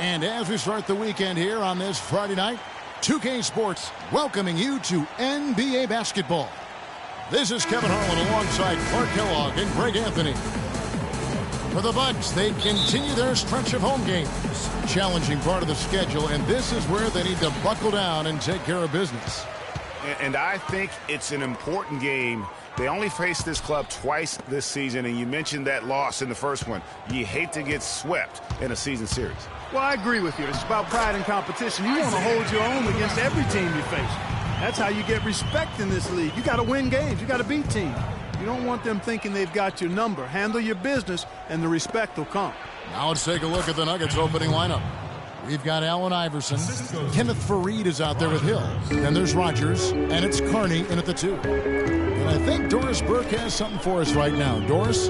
And as we start the weekend here on this Friday night, 2K Sports welcoming you to NBA basketball. This is Kevin Harlan alongside Clark Kellogg and Greg Anthony. For the Bucks, they continue their stretch of home games. Challenging part of the schedule, and this is where they need to buckle down and take care of business. And I think it's an important game. They only faced this club twice this season, and you mentioned that loss in the first one. You hate to get swept in a season series. Well, I agree with you. It's about pride and competition. You want to hold your own against every team you face. That's how you get respect in this league. You got to win games. You got to beat teams. You don't want them thinking they've got your number. Handle your business, and the respect will come. Now let's take a look at the Nuggets opening lineup. We've got Allen Iverson. Kenneth Faried is out there with Hill. Then there's Rogers, and it's Carney in at the 2. And I think Doris Burke has something for us right now. Doris?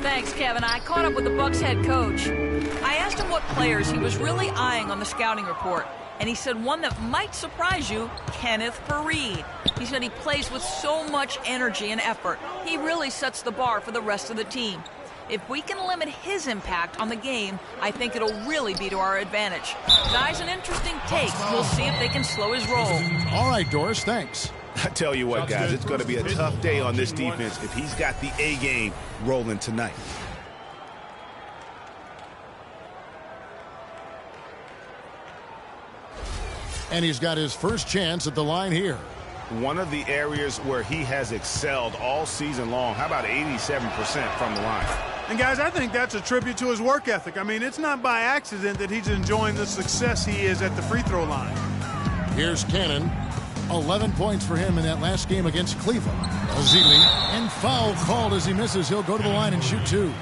Thanks, Kevin. I caught up with the Bucks head coach. I asked him what players he was really eyeing on the scouting report, and he said one that might surprise you, Kenneth Faried. He said he plays with so much energy and effort. He really sets the bar for the rest of the team. If we can limit his impact on the game, I think it'll really be to our advantage. Guy's an interesting take. We'll see if they can slow his roll. All right, Doris, thanks. I tell you what, guys, it's going to be a tough day on this defense if he's got the A game rolling tonight. And he's got his first chance at the line here. One of the areas where he has excelled all season long. How about 87% from the line? And, guys, I think that's a tribute to his work ethic. I mean, it's not by accident that he's enjoying the success he is at the free throw line. Here's Cannon. 11 points for him in that last game against Cleveland. Ezeli, and foul called as he misses. He'll go to the line and shoot 2.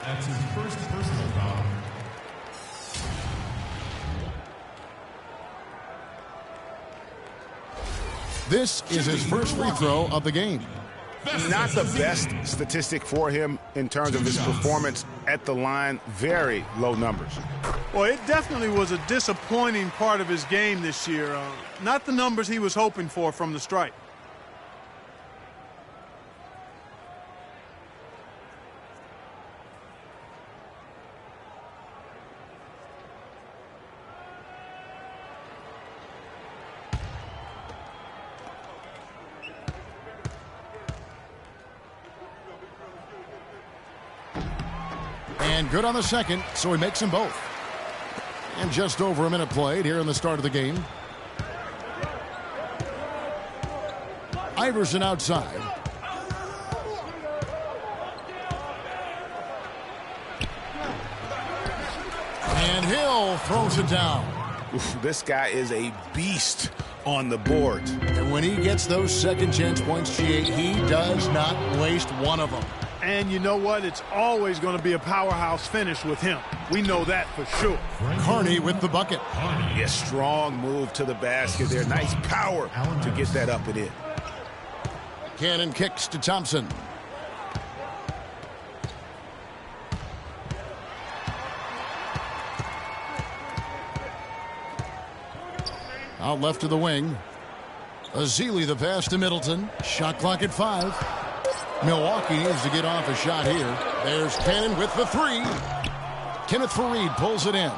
That's his first personal foul. This is his first free throw of the game. Not the best statistic for him in terms of his performance at the line. Very low numbers. Well, it definitely was a disappointing part of his game this year. Not the numbers he was hoping for from the stripe. And good on the second, so he makes them both. And just over a minute played here in the start of the game. Iverson outside. And Hill throws it down. Oof, this guy is a beast on the board. And when he gets those second chance points, GA, he does not waste one of them. And you know what? It's always going to be a powerhouse finish with him. We know that for sure. Carney with the bucket. Yeah, strong move to the basket there. Nice power to get that up and in. Cannon kicks to Thompson. Out left to the wing. Ezeli the pass to Middleton. Shot clock at 5. Milwaukee needs to get off a shot here. There's Cannon with the 3. Kenneth Faried pulls it in.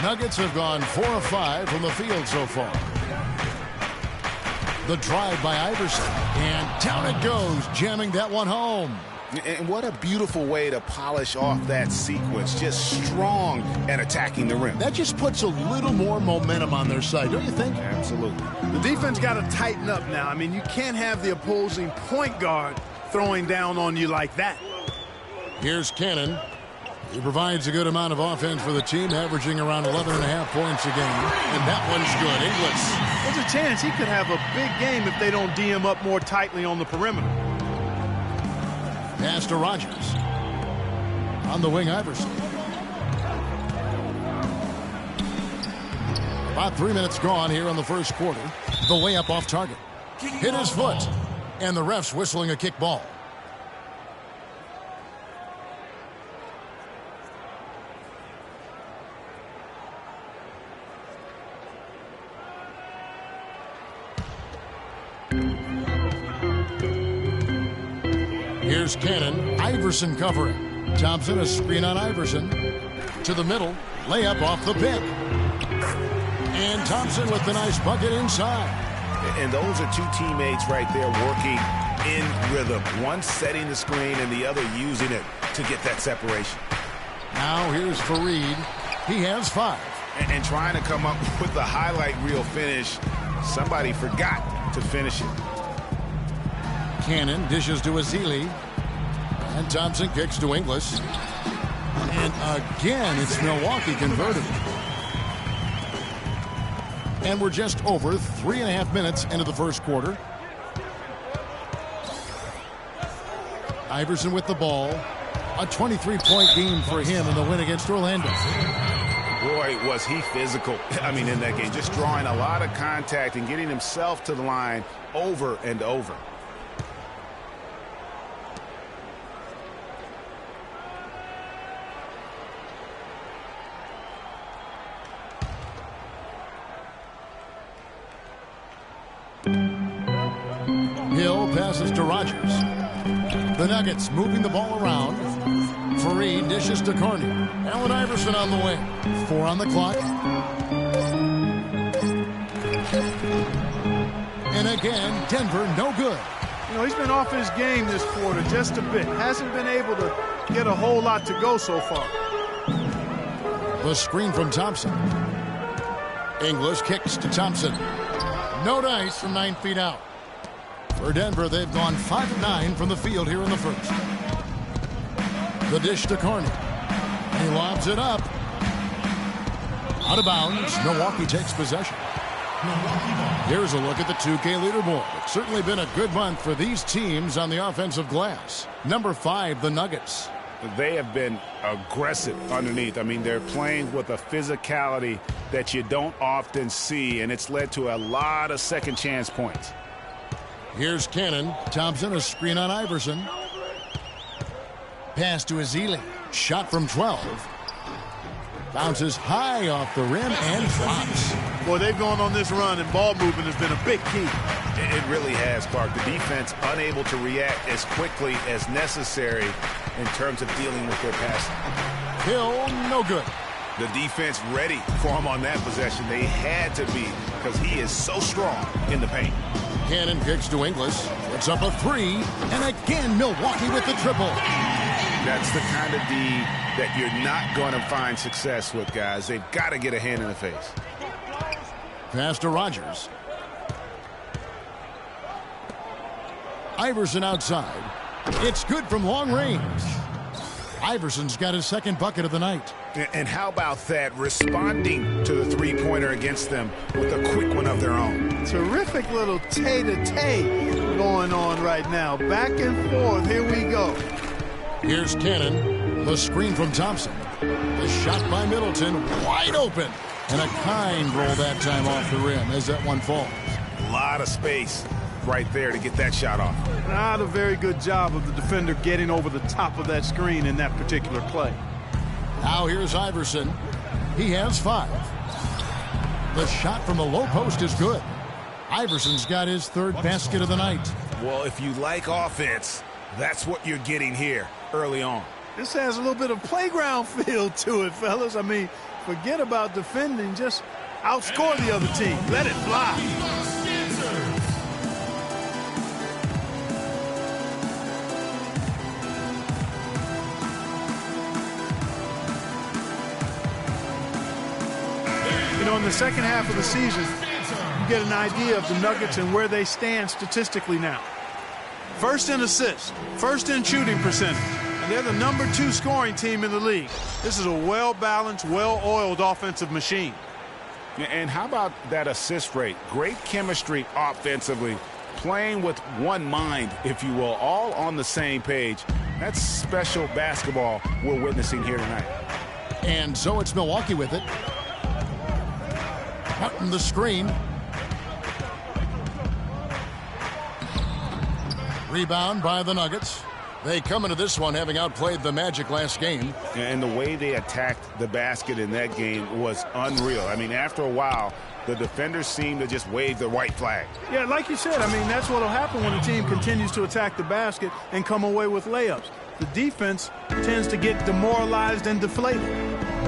Nuggets have gone 4 of 5 from the field so far. The drive by Iverson. And down it goes, jamming that one home. And what a beautiful way to polish off that sequence. Just strong and attacking the rim. That just puts a little more momentum on their side, don't you think? Absolutely. The defense got to tighten up now. I mean, you can't have the opposing point guard throwing down on you like that. Here's Cannon. He provides a good amount of offense for the team, averaging around 11.5 points a game. And that one's good. Inglis. There's a chance he could have a big game if they don't D him up more tightly on the perimeter. Pass to Rogers. On the wing, Iverson. About 3 minutes gone here in the first quarter. The layup off target. Hit his foot. And the ref's whistling a kick ball. Here's Cannon. Iverson covering. Thompson, a screen on Iverson. To the middle. Layup off the pick. And Thompson with the nice bucket inside. And those are two teammates right there working in rhythm. One setting the screen and the other using it to get that separation. Now here's Faried. He has 5. And trying to come up with the highlight reel finish. Somebody forgot to finish it. Cannon dishes to Ezeli. And Thompson kicks to Ingles. And again, it's Milwaukee converting. And we're just over 3.5 minutes into the first quarter. Iverson with the ball. A 23-point game for him in the win against Orlando. Boy, was he physical. I mean, in that game, just drawing a lot of contact and getting himself to the line over and over. Hill passes to Rogers. The Nuggets moving the ball around. Faried dishes to Carney. Allen Iverson on the way. 4 on the clock. And again, Denver no good. You know, he's been off his game this quarter just a bit. Hasn't been able to get a whole lot to go so far. The screen from Thompson. Ingles kicks to Thompson. No dice from 9 feet out. For Denver, they've gone 5 of 9 from the field here in the first. The dish to Carney. He lobs it up. Out of bounds. Milwaukee takes possession. Here's a look at the 2K leaderboard. It's certainly been a good month for these teams on the offensive glass. Number 5, the Nuggets. They have been aggressive underneath. I mean, they're playing with a physicality that you don't often see, and it's led to a lot of second chance points. Here's Cannon. Thompson, a screen on Iverson. Pass to Ezeli. Shot from 12. Bounces high off the rim and drops. Boy, they've gone on this run, and ball movement has been a big key. It really has, Clark. The defense unable to react as quickly as necessary in terms of dealing with their passing. Hill, no good. The defense ready for him on that possession. They had to be, because he is so strong in the paint. Cannon kicks to Ingles. Puts up a 3. And again, Milwaukee with the triple. That's the kind of D that you're not going to find success with, guys. They've got to get a hand in the face. Pass to Rogers. Iverson outside. It's good from long range. Iverson's got his second bucket of the night. And how about that, responding to the three-pointer against them with a quick one of their own. Terrific little tay-to-tay going on right now. Back and forth. Here we go. Here's Cannon. The screen from Thompson. The shot by Middleton. Wide open. And a kind roll that time off the rim as that one falls. A lot of space right there to get that shot off. Not a very good job of the defender getting over the top of that screen in that particular play. Now here's Iverson. He has 5. The shot from the low post is good. Iverson's got his third basket of the night. Well, if you like offense, that's what you're getting here early on. This has a little bit of playground feel to it, fellas. I mean, forget about defending. Just outscore the other team. Let it fly. You know, in the second half of the season, you get an idea of the Nuggets and where they stand statistically now. First in assists, first in shooting percentage, and they're the number 2 scoring team in the league. This is a well-balanced, well-oiled offensive machine. And how about that assist rate? Great chemistry offensively, playing with one mind, if you will, all on the same page. That's special basketball we're witnessing here tonight. And so it's Milwaukee with it. Hutton the screen. Rebound by the Nuggets. They come into this one having outplayed the Magic last game. And the way they attacked the basket in that game was unreal. I mean, after a while, the defenders seemed to just wave the white flag. Yeah, like you said, I mean, that's what will happen when a team continues to attack the basket and come away with layups. The defense tends to get demoralized and deflated.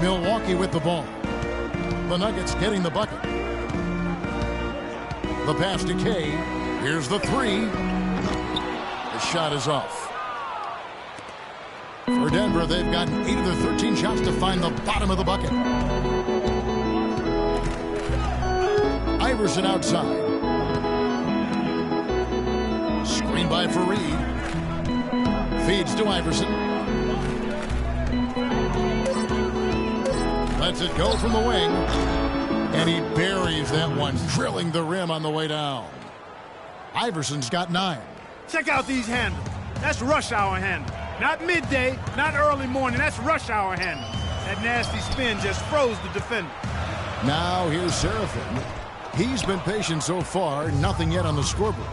Milwaukee with the ball. The Nuggets getting the bucket. The pass to Kay. Here's the three. The shot is off. For Denver, they've gotten 8 of their 13 shots to find the bottom of the bucket. Iverson outside. Screen by Fareed. Feeds to Iverson. Lets it go from the wing. And he buries that one, drilling the rim on the way down. Iverson's got 9. Check out these handles. That's rush hour handle. Not midday, not early morning. That's rush hour handle. That nasty spin just froze the defender. Now here's Serafin. He's been patient so far. Nothing yet on the scoreboard.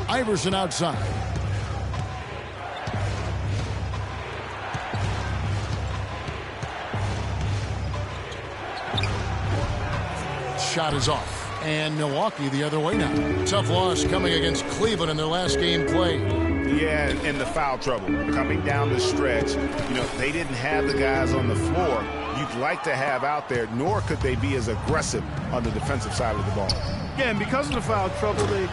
Iverson outside. Shot is off. And Milwaukee the other way now. Tough loss coming against Cleveland in their last game played. Yeah, and the foul trouble coming down the stretch. You know, they didn't have the guys on the floor you'd like to have out there, nor could they be as aggressive on the defensive side of the ball. Yeah, and because of the foul trouble, they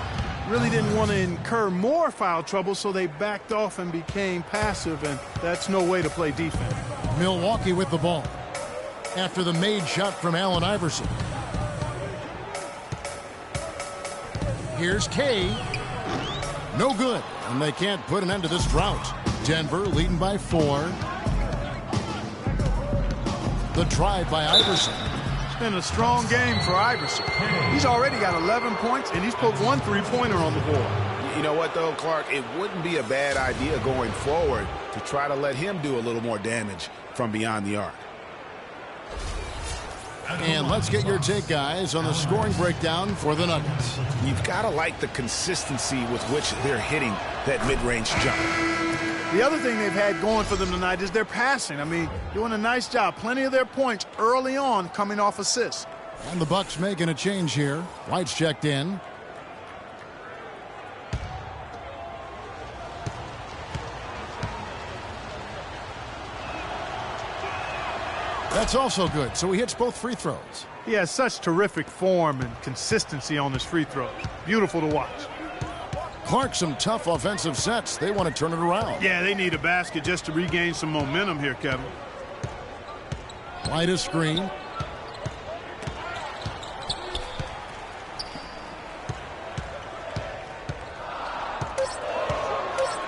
really didn't want to incur more foul trouble, so they backed off and became passive, and that's no way to play defense. Milwaukee with the ball. After the made shot from Allen Iverson. Here's Kay. No good. And they can't put an end to this drought. Denver leading by 4. The drive by Iverson. It's been a strong game for Iverson. He's already got 11 points, and he's put 1 3-pointer on the board. You know what, though, Clark? It wouldn't be a bad idea going forward to try to let him do a little more damage from beyond the arc. And let's get your take, guys, on the scoring breakdown for the Nuggets. You've got to like the consistency with which they're hitting that mid-range jump. The other thing they've had going for them tonight is their passing. I mean, doing a nice job. Plenty of their points early on coming off assists. And the Bucks making a change here. White's checked in. That's also good, so he hits both free throws. He has such terrific form and consistency on his free throws. Beautiful to watch. Clark, some tough offensive sets. They want to turn it around. Yeah, they need a basket just to regain some momentum here, Kevin. White a screen.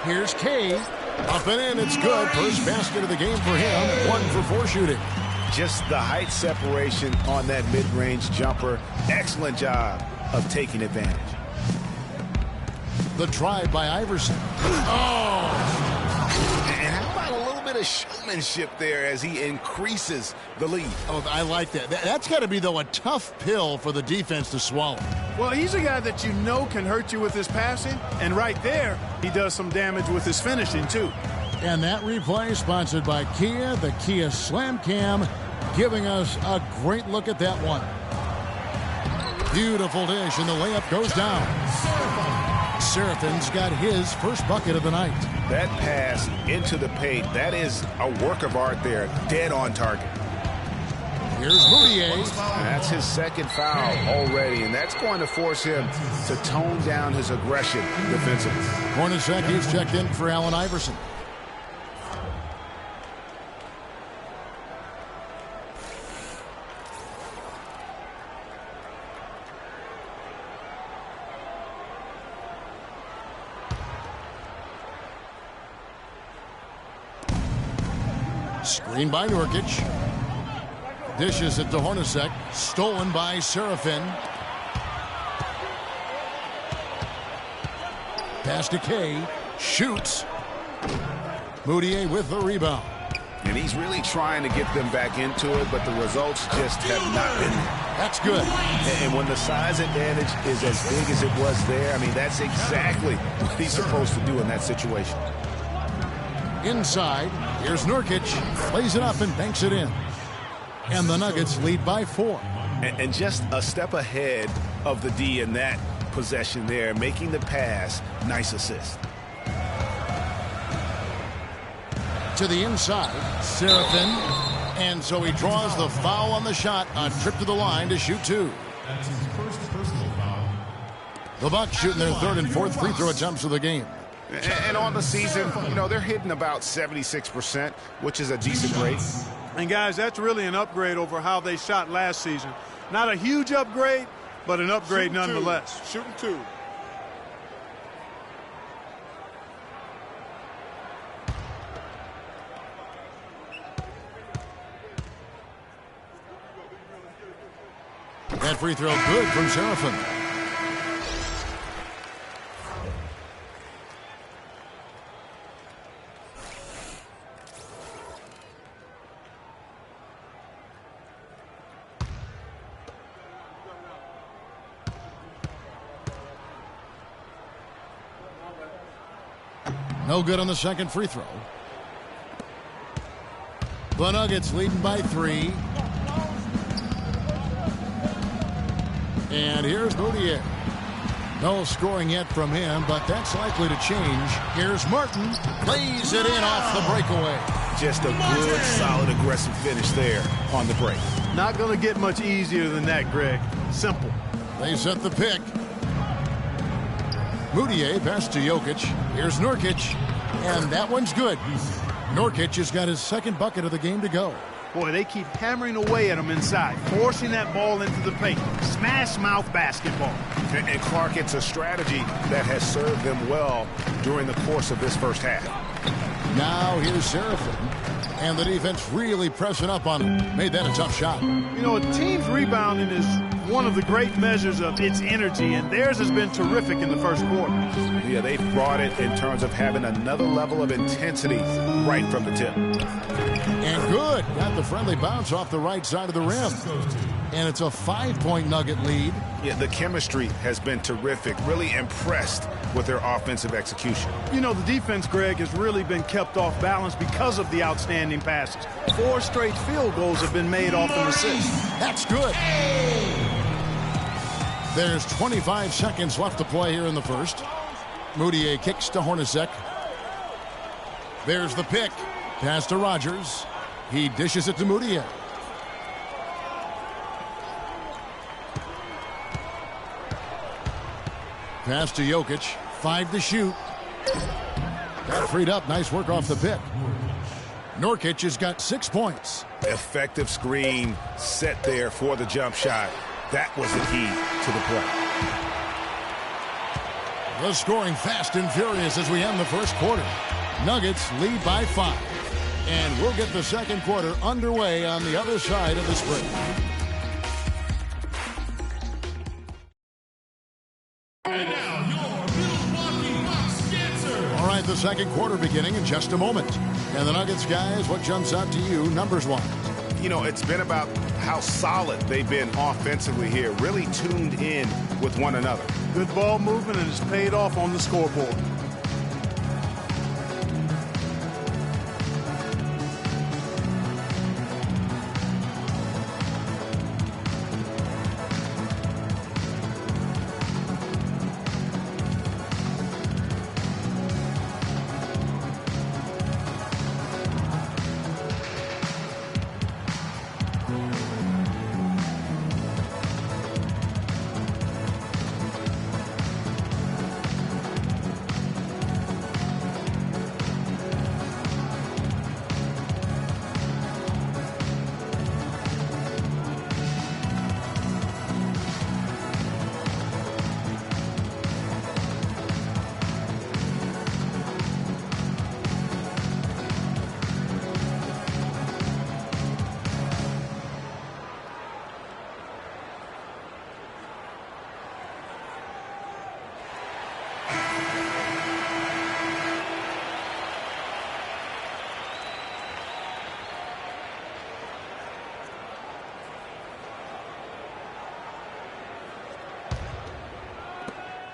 Here's Kay. Up and in, it's good. First basket of the game for him. 1 for 4 shooting. Just the height separation on that mid-range jumper. Excellent job of taking advantage. The drive by Iverson. Oh! And how about a little bit of showmanship there as he increases the lead? Oh, I like that. That's got to be, though, a tough pill for the defense to swallow. Well, he's a guy that you know can hurt you with his passing, and right there, he does some damage with his finishing, too. And that replay sponsored by Kia, the Kia Slam Cam, giving us a great look at that one. Beautiful dish, and the layup goes down. Serafin's got his first bucket of the night. That pass into the paint, that is a work of art there, dead on target. Here's Moutier. That's his second foul already, and that's going to force him to tone down his aggression defensively. Hornacek is checked in for Allen Iverson. Screen by Nurkic. Dishes it to Hornacek. Stolen by Serafin. Pass to Kay. Shoots. Moutier with the rebound. And he's really trying to get them back into it, but the results just have not been there. That's good. And when the size advantage is as big as it was there, I mean, that's exactly what he's supposed to do in that situation. Inside, here's Nurkic. Plays it up and banks it in. And the Nuggets lead by 4. And just a step ahead of the D in that possession there, making the pass. Nice assist. to the inside. Seraphin. And so he draws the foul on the shot. A trip to the line to shoot 2. That's his first personal foul. The Bucks shooting their 3rd and 4th free throw attempts of the game. And on the season, you know, they're hitting about 76%, which is a decent rate. And, guys, that's really an upgrade over how they shot last season. Not a huge upgrade, but an upgrade nonetheless. Shooting 2. That free throw good from Seraphin. No good on the second free throw. The Nuggets leading by 3. And here's Moutier. No scoring yet from him, but that's likely to change. Here's Martin. Lays it in off the breakaway. Just a good, solid, aggressive finish there on the break. Not going to get much easier than that, Greg. Simple. They set the pick. Moutier pass to Jokic. Here's Nurkic. And that one's good. Nurkic has got his 2nd bucket of the game to go. Boy, they keep hammering away at him inside, forcing that ball into the paint. Smash mouth basketball. And Clark, it's a strategy that has served them well during the course of this first half. Now here's Seraphin. And the defense really pressing up on him. Made that a tough shot. You know, a team's rebounding is one of the great measures of its energy, and theirs has been terrific in the first quarter. Yeah, they've brought it in terms of having another level of intensity right from the tip. And good. Got the friendly bounce off the right side of the rim. And it's a 5-point Nugget lead. Yeah, the chemistry has been terrific. Really impressed with their offensive execution. You know, the defense, Greg, has really been kept off balance because of the outstanding passes. 4 straight field goals have been made off an assist. That's good. There's 25 seconds left to play here in the first. Moutier kicks to Hornacek. There's the pick. Pass to Rogers. He dishes it to Moutier. Pass to Jokic. 5 to shoot. Got freed up. Nice work off the pick. Nurkic has got 6 points. Effective screen set there for the jump shot. That was the key to the play. The scoring fast and furious as we end the first quarter. Nuggets lead by 5. And we'll get the second quarter underway on the other side of the break. And now your Milwaukee Bucks dancer. All right, the second quarter beginning in just a moment. And the Nuggets, guys, what jumps out to you numbers-wise? You know, it's been about how solid they've been offensively here. Really tuned in with one another. Good ball movement, and it's paid off on the scoreboard.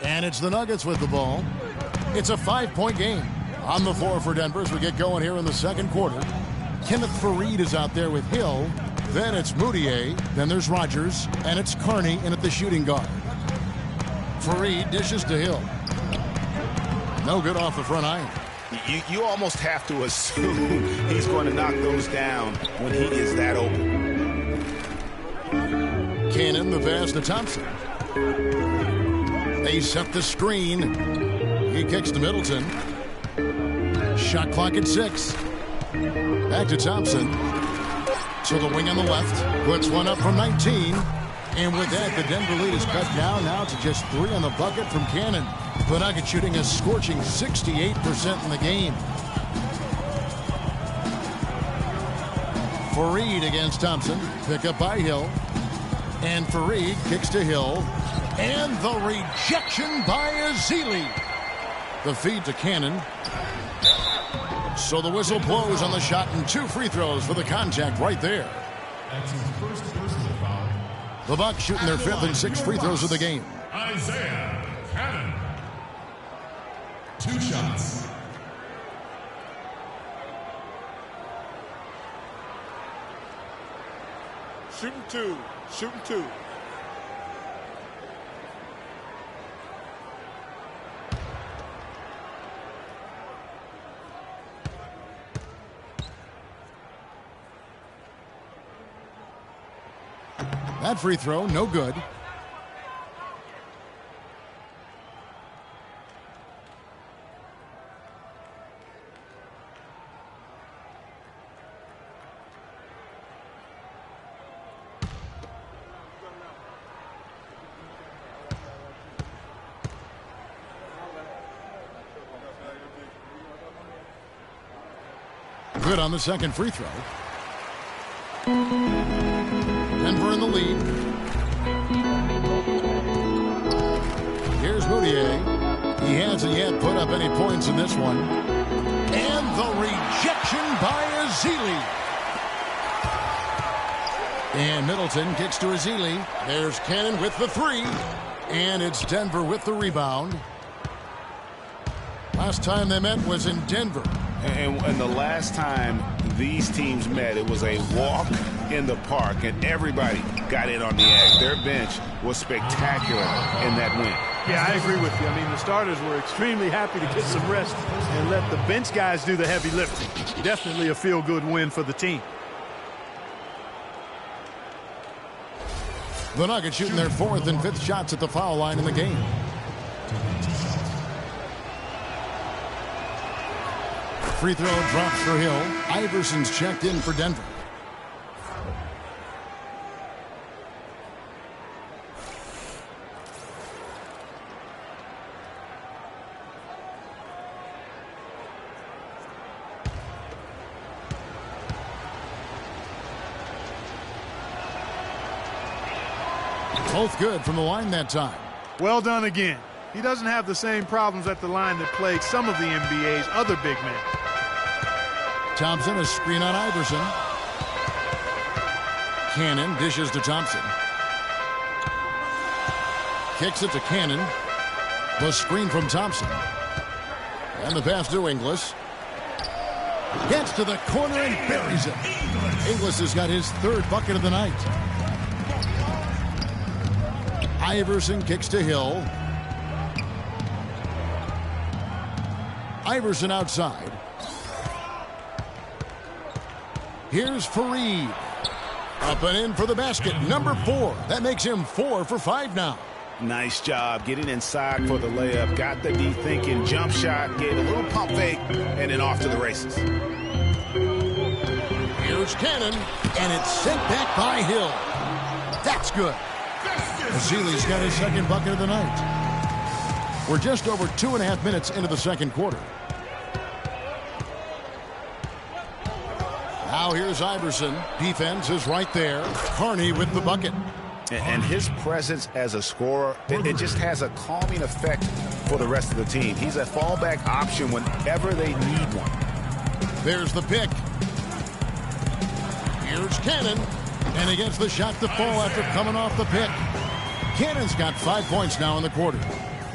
And it's the Nuggets with the ball. It's a 5-point game. On the floor for Denver as we get going here in the second quarter. Kenneth Faried is out there with Hill. Then it's Moutier. Then there's Rogers. And it's Carney in at the shooting guard. Faried dishes to Hill. No good off the front iron. You almost have to assume he's going to knock those down when he is that open. Cannon, the pass to Thompson. They set the screen. He kicks to Middleton. Shot clock at 6. Back to Thompson. So the wing on the left puts one up from 19. And with that, the Denver lead is cut down now to just 3 on the bucket from Cannon. The Nuggets shooting a scorching 68% in the game. Fareed against Thompson. Pick up by Hill. And Fareed kicks to Hill. And the rejection by Ezeli. The feed to Cannon. So the whistle blows on the shot and 2 free throws for the contact right there. That's his first personal foul. The Bucks shooting their 5th and 6th free throws of the game. Isaiah Cannon. 2 shots. Shooting 2. Shooting 2. That free throw, no good. Good on the second free throw. Denver in the lead. Here's Moutier. He hasn't yet put up any points in this one. And the rejection by Ezeli. And Middleton kicks to Ezeli. There's Cannon with the 3. And it's Denver with the rebound. Last time they met was in Denver. And the last time these teams met, it was a walk in the park, and everybody got in on the act. Their bench was spectacular in that win. Yeah, I agree with you. I mean, the starters were extremely happy to get some rest and let the bench guys do the heavy lifting. Definitely a feel-good win for the team. The Nuggets shooting their 4th and 5th shots at the foul line in the game. Free throw drops for Hill. Iverson's checked in for Denver. Both good from the line that time. Well done again. He doesn't have the same problems at the line that plagued some of the NBA's other big men. Thompson, a screen on Iverson. Cannon dishes to Thompson. Kicks it to Cannon. The screen from Thompson. And the pass to Ingles. Gets to the corner and buries it. Ingles has got his 3rd bucket of the night. Iverson kicks to Hill. Iverson outside. Here's Fareed. Up and in for the basket. Number 4. That makes him 4 for 5 now. Nice job getting inside for the layup. Got the D thinking jump shot. Gave a little pump fake. And then off to the races. Here's Cannon. And it's sent back by Hill. That's good. Ezeli's got his 2nd bucket of the night. We're just over 2.5 minutes into the 2nd quarter. Now here's Iverson. Defense is right there. Carney with the bucket. And his presence as a scorer, it just has a calming effect for the rest of the team. He's a fallback option whenever they need one. There's the pick. Here's Cannon. And he gets the shot to fall after coming off the pick. Cannon's got 5 points now in the quarter.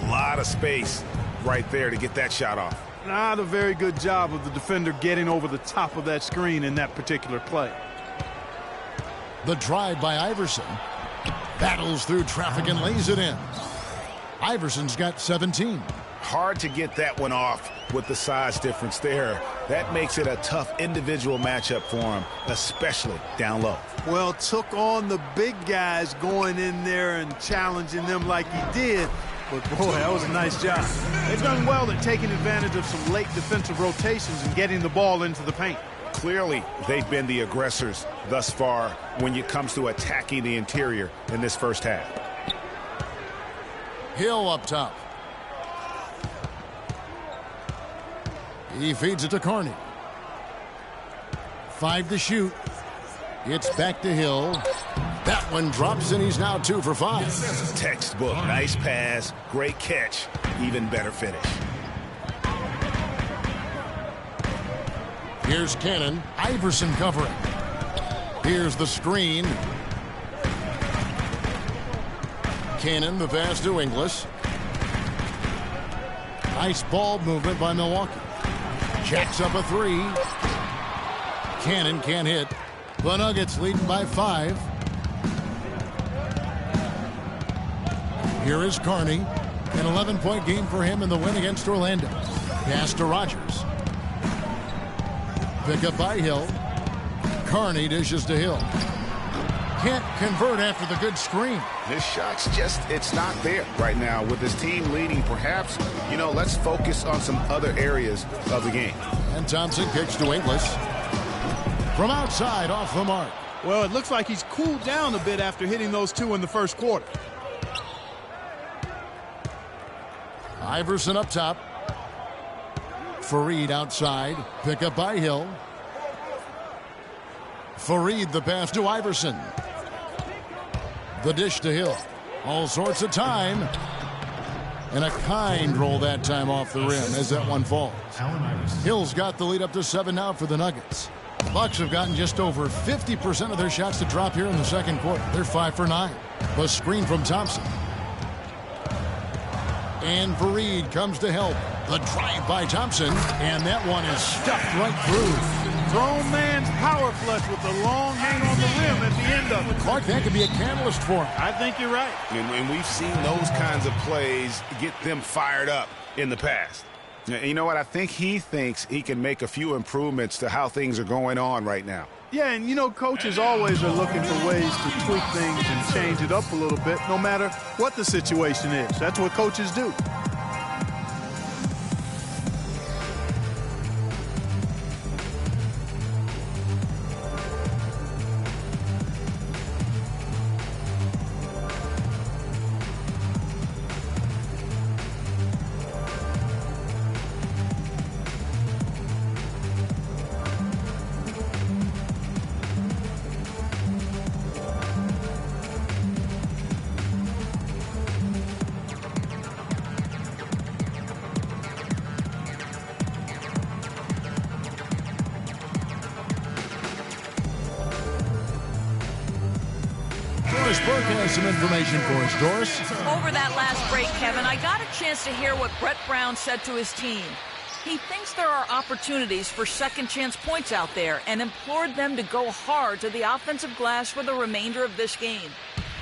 A lot of space right there to get that shot off. Not a very good job of the defender getting over the top of that screen in that particular play. The drive by Iverson. Battles through traffic and lays it in. Iverson's got 17. Hard to get that one off with the size difference there. That makes it a tough individual matchup for him, especially down low. Well, took on the big guys going in there and challenging them like he did. But, boy, that was a nice job. They've done well at taking advantage of some late defensive rotations and getting the ball into the paint. Clearly, they've been the aggressors thus far when it comes to attacking the interior in this first half. Hill up top. He feeds it to Carney. 5 to shoot. It's back to Hill. That one drops, and he's now 2 for 5. Textbook. Nice pass. Great catch. Even better finish. Here's Cannon. Iverson covering. Here's the screen. Cannon, the pass to Inglis. Nice ball movement by Milwaukee. Jacks up a 3. Cannon can't hit. The Nuggets leading by 5. Here is Carney. An 11-point game for him in the win against Orlando. Pass to Rogers. Pick up by Hill. Carney dishes to Hill. Can't convert after the good screen. This shot's just, it's not there right now. With this team leading, perhaps, let's focus on some other areas of the game. And Thompson kicks to Inglis. From outside, off the mark. Well, it looks like he's cooled down a bit after hitting those 2 in the first quarter. Iverson up top. Fareed outside. Pick up by Hill. Fareed the pass to Iverson. The dish to Hill. All sorts of time. And a kind roll that time off the rim as that one falls. Hill's got the lead up to 7 now for the Nuggets. Bucks have gotten just over 50% of their shots to drop here in the second quarter. They're 5 for 9. The screen from Thompson. And Fareed comes to help. The drive by Thompson. And that one is stuffed right through. Grown man's power flush with the long hang on the rim at the end of it. Clark, that could be a catalyst for him. I think you're right. And we've seen those kinds of plays get them fired up in the past. You know what? I think he thinks he can make a few improvements to how things are going on right now. Yeah, and coaches always are looking for ways to tweak things and change it up a little bit, no matter what the situation is. That's what coaches do. Burke has some information for us, Doris. Over that last break, Kevin, I got a chance to hear what Brett Brown said to his team. He thinks there are opportunities for second-chance points out there and implored them to go hard to the offensive glass for the remainder of this game.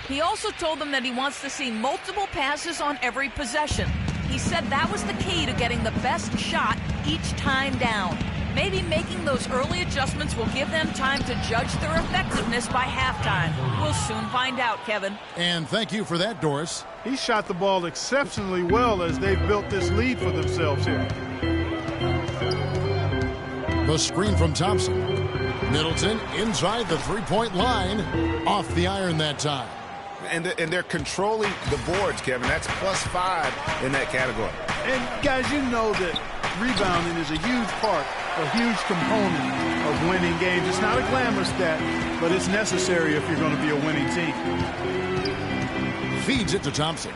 He also told them that he wants to see multiple passes on every possession. He said that was the key to getting the best shot each time down. Maybe making those early adjustments will give them time to judge their effectiveness by halftime. We'll soon find out, Kevin. And thank you for that, Doris. He shot the ball exceptionally well as they've built this lead for themselves here. The screen from Thompson. Middleton inside the three-point line. Off the iron that time. And they're controlling the boards, Kevin. That's +5 in that category. And, guys, you know that rebounding is a huge part, a huge component of winning games. It's not a glamour stat, but it's necessary if you're going to be a winning team. Feeds it to Thompson.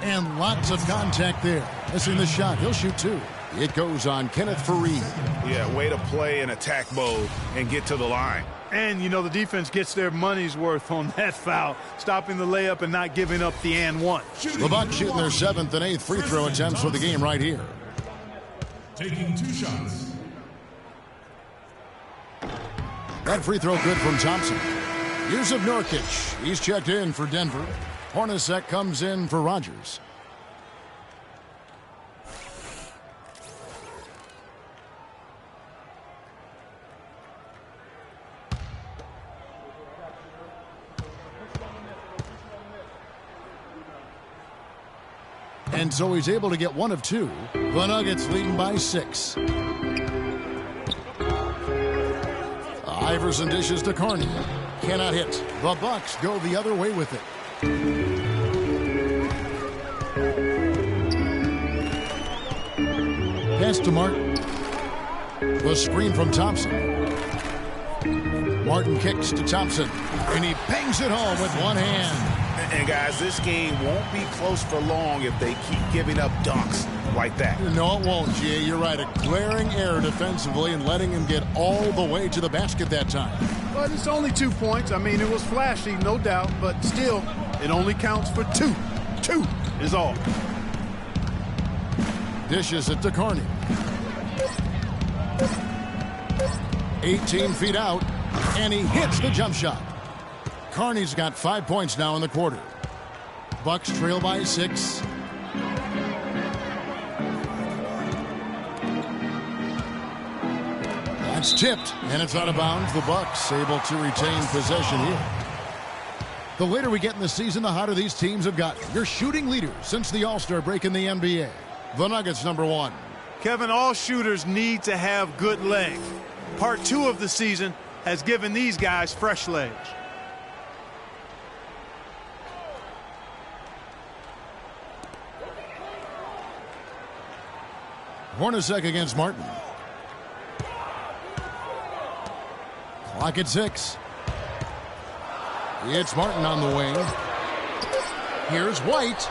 And lots of contact there. Missing the shot. He'll shoot two. It goes on Kenneth Fareed. Yeah, way to play in attack mode and get to the line. And, you know, the defense gets their money's worth on that foul, stopping the layup and not giving up the and one. The Bucks shooting their 7th and 8th free throw attempts for the game right here. Taking 2 shots. That free throw good from Thompson. Here's Nurkic. He's checked in for Denver. Hornacek comes in for Rodgers. And so he's able to get one of two. The Nuggets leading by 6. Iverson dishes to Carney. Cannot hit. The Bucks go the other way with it. Pass to Martin. The screen from Thompson. Martin kicks to Thompson. And he bangs it home with one hand. And guys, this game won't be close for long if they keep giving up dunks like that. No, it won't, G.A. You're right. A glaring error defensively and letting him get all the way to the basket that time. But it's only 2 points. I mean, it was flashy, no doubt, but still, it only counts for 2. 2 is all. Dishes it to Carney. 18 feet out, and he hits the jump shot. Carney's got 5 points now in the quarter. Bucks trail by 6. That's tipped, and it's out of bounds. The Bucks able to retain possession here. The later we get in the season, the hotter these teams have gotten. You're shooting leaders since the All-Star break in the NBA. The Nuggets #1. Kevin, all shooters need to have good legs. Part 2 of the season has given these guys fresh legs. Hornacek against Martin. Clock at 6. It's Martin on the wing. Here's White.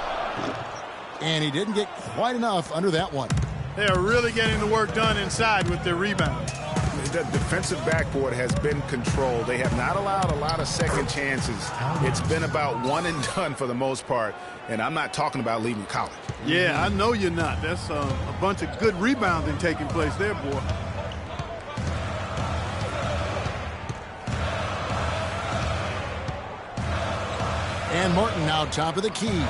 And he didn't get quite enough under that one. They are really getting the work done inside with their rebound. The defensive backboard has been controlled. They have not allowed a lot of second chances. It's been about one and done for the most part. And I'm not talking about leaving college. Yeah, I know you're not. That's a bunch of good rebounding taking place there, boy. And Martin now top of the key.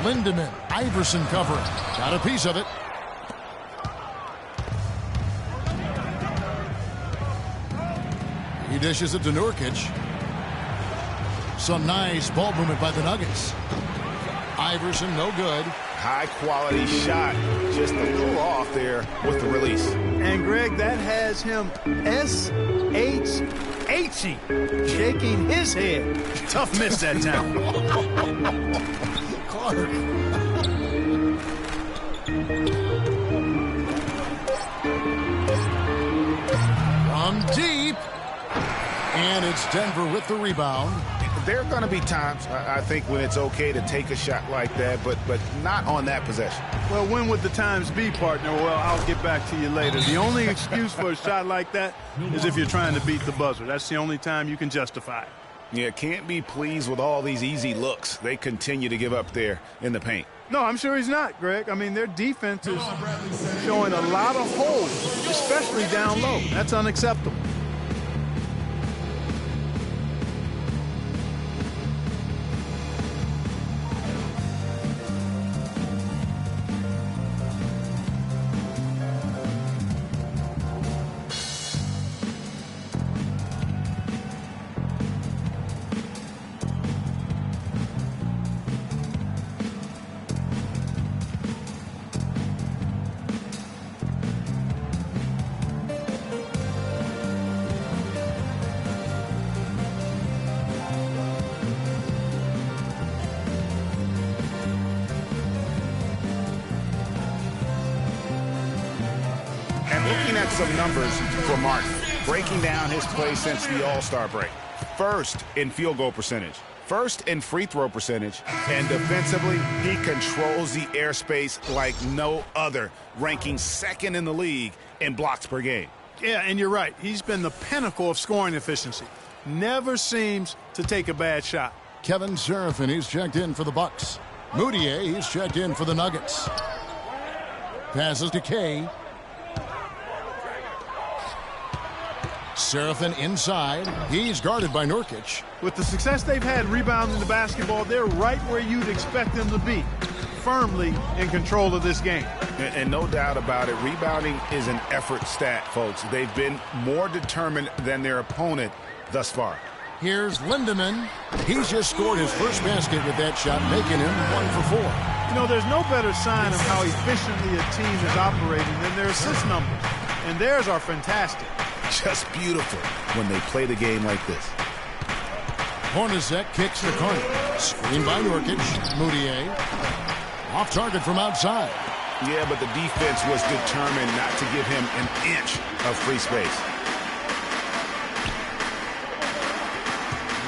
Lindemann, Iverson covering. Got a piece of it. He dishes it to Nurkic. Some nice ball movement by the Nuggets. Iverson, no good. High quality shot. Just a little off there with the release. And Greg, that has him S-H-H-Y, shaking his head. Tough miss that time. Clark. From deep. And it's Denver with the rebound. There are going to be times, I think, when it's okay to take a shot like that, but not on that possession. Well, when would the times be, partner? Well, I'll get back to you later. The only excuse for a shot like that is if you're trying to beat the buzzer. That's the only time you can justify it. Yeah, can't be pleased with all these easy looks they continue to give up there in the paint. No, I'm sure he's not, Greg. I mean, their defense is showing a lot of holes, especially down low. That's unacceptable. Looking at some numbers for Martin, breaking down his play since the All-Star break. First in field goal percentage, first in free throw percentage, and defensively, he controls the airspace like no other, ranking second in the league in blocks per game. Yeah, and you're right. He's been the pinnacle of scoring efficiency. Never seems to take a bad shot. Kevin Seraphin, he's checked in for the Bucks. Moutier, he's checked in for the Nuggets. Passes to Kay. Serafin inside. He's guarded by Nurkic. With the success they've had rebounding the basketball, they're right where you'd expect them to be, firmly in control of this game. And no doubt about it, rebounding is an effort stat, folks. They've been more determined than their opponent thus far. Here's Lindemann. He's just scored his first basket with that shot, making him 1 for 4. You know, there's no better sign of how efficiently a team is operating than their assist numbers. And theirs are fantastic. Just beautiful when they play the game like this. Hornacek kicks to Carney. Screen by Nurkic. Moutier. Off target from outside. Yeah, but the defense was determined not to give him an inch of free space.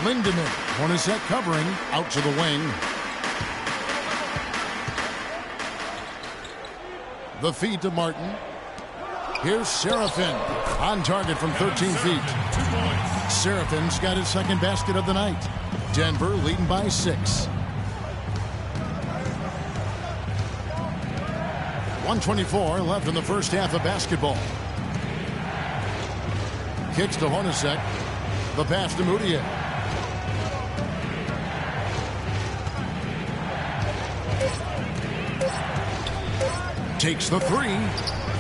Lindemann. Hornacek covering. Out to the wing. The feed to Martin. Here's Serafin. On target from 13 feet. Serafin's got his second basket of the night. Denver leading by 6. 1:24 left in the first half of basketball. Kicks to Hornacek. The pass to Moutier. Takes the three.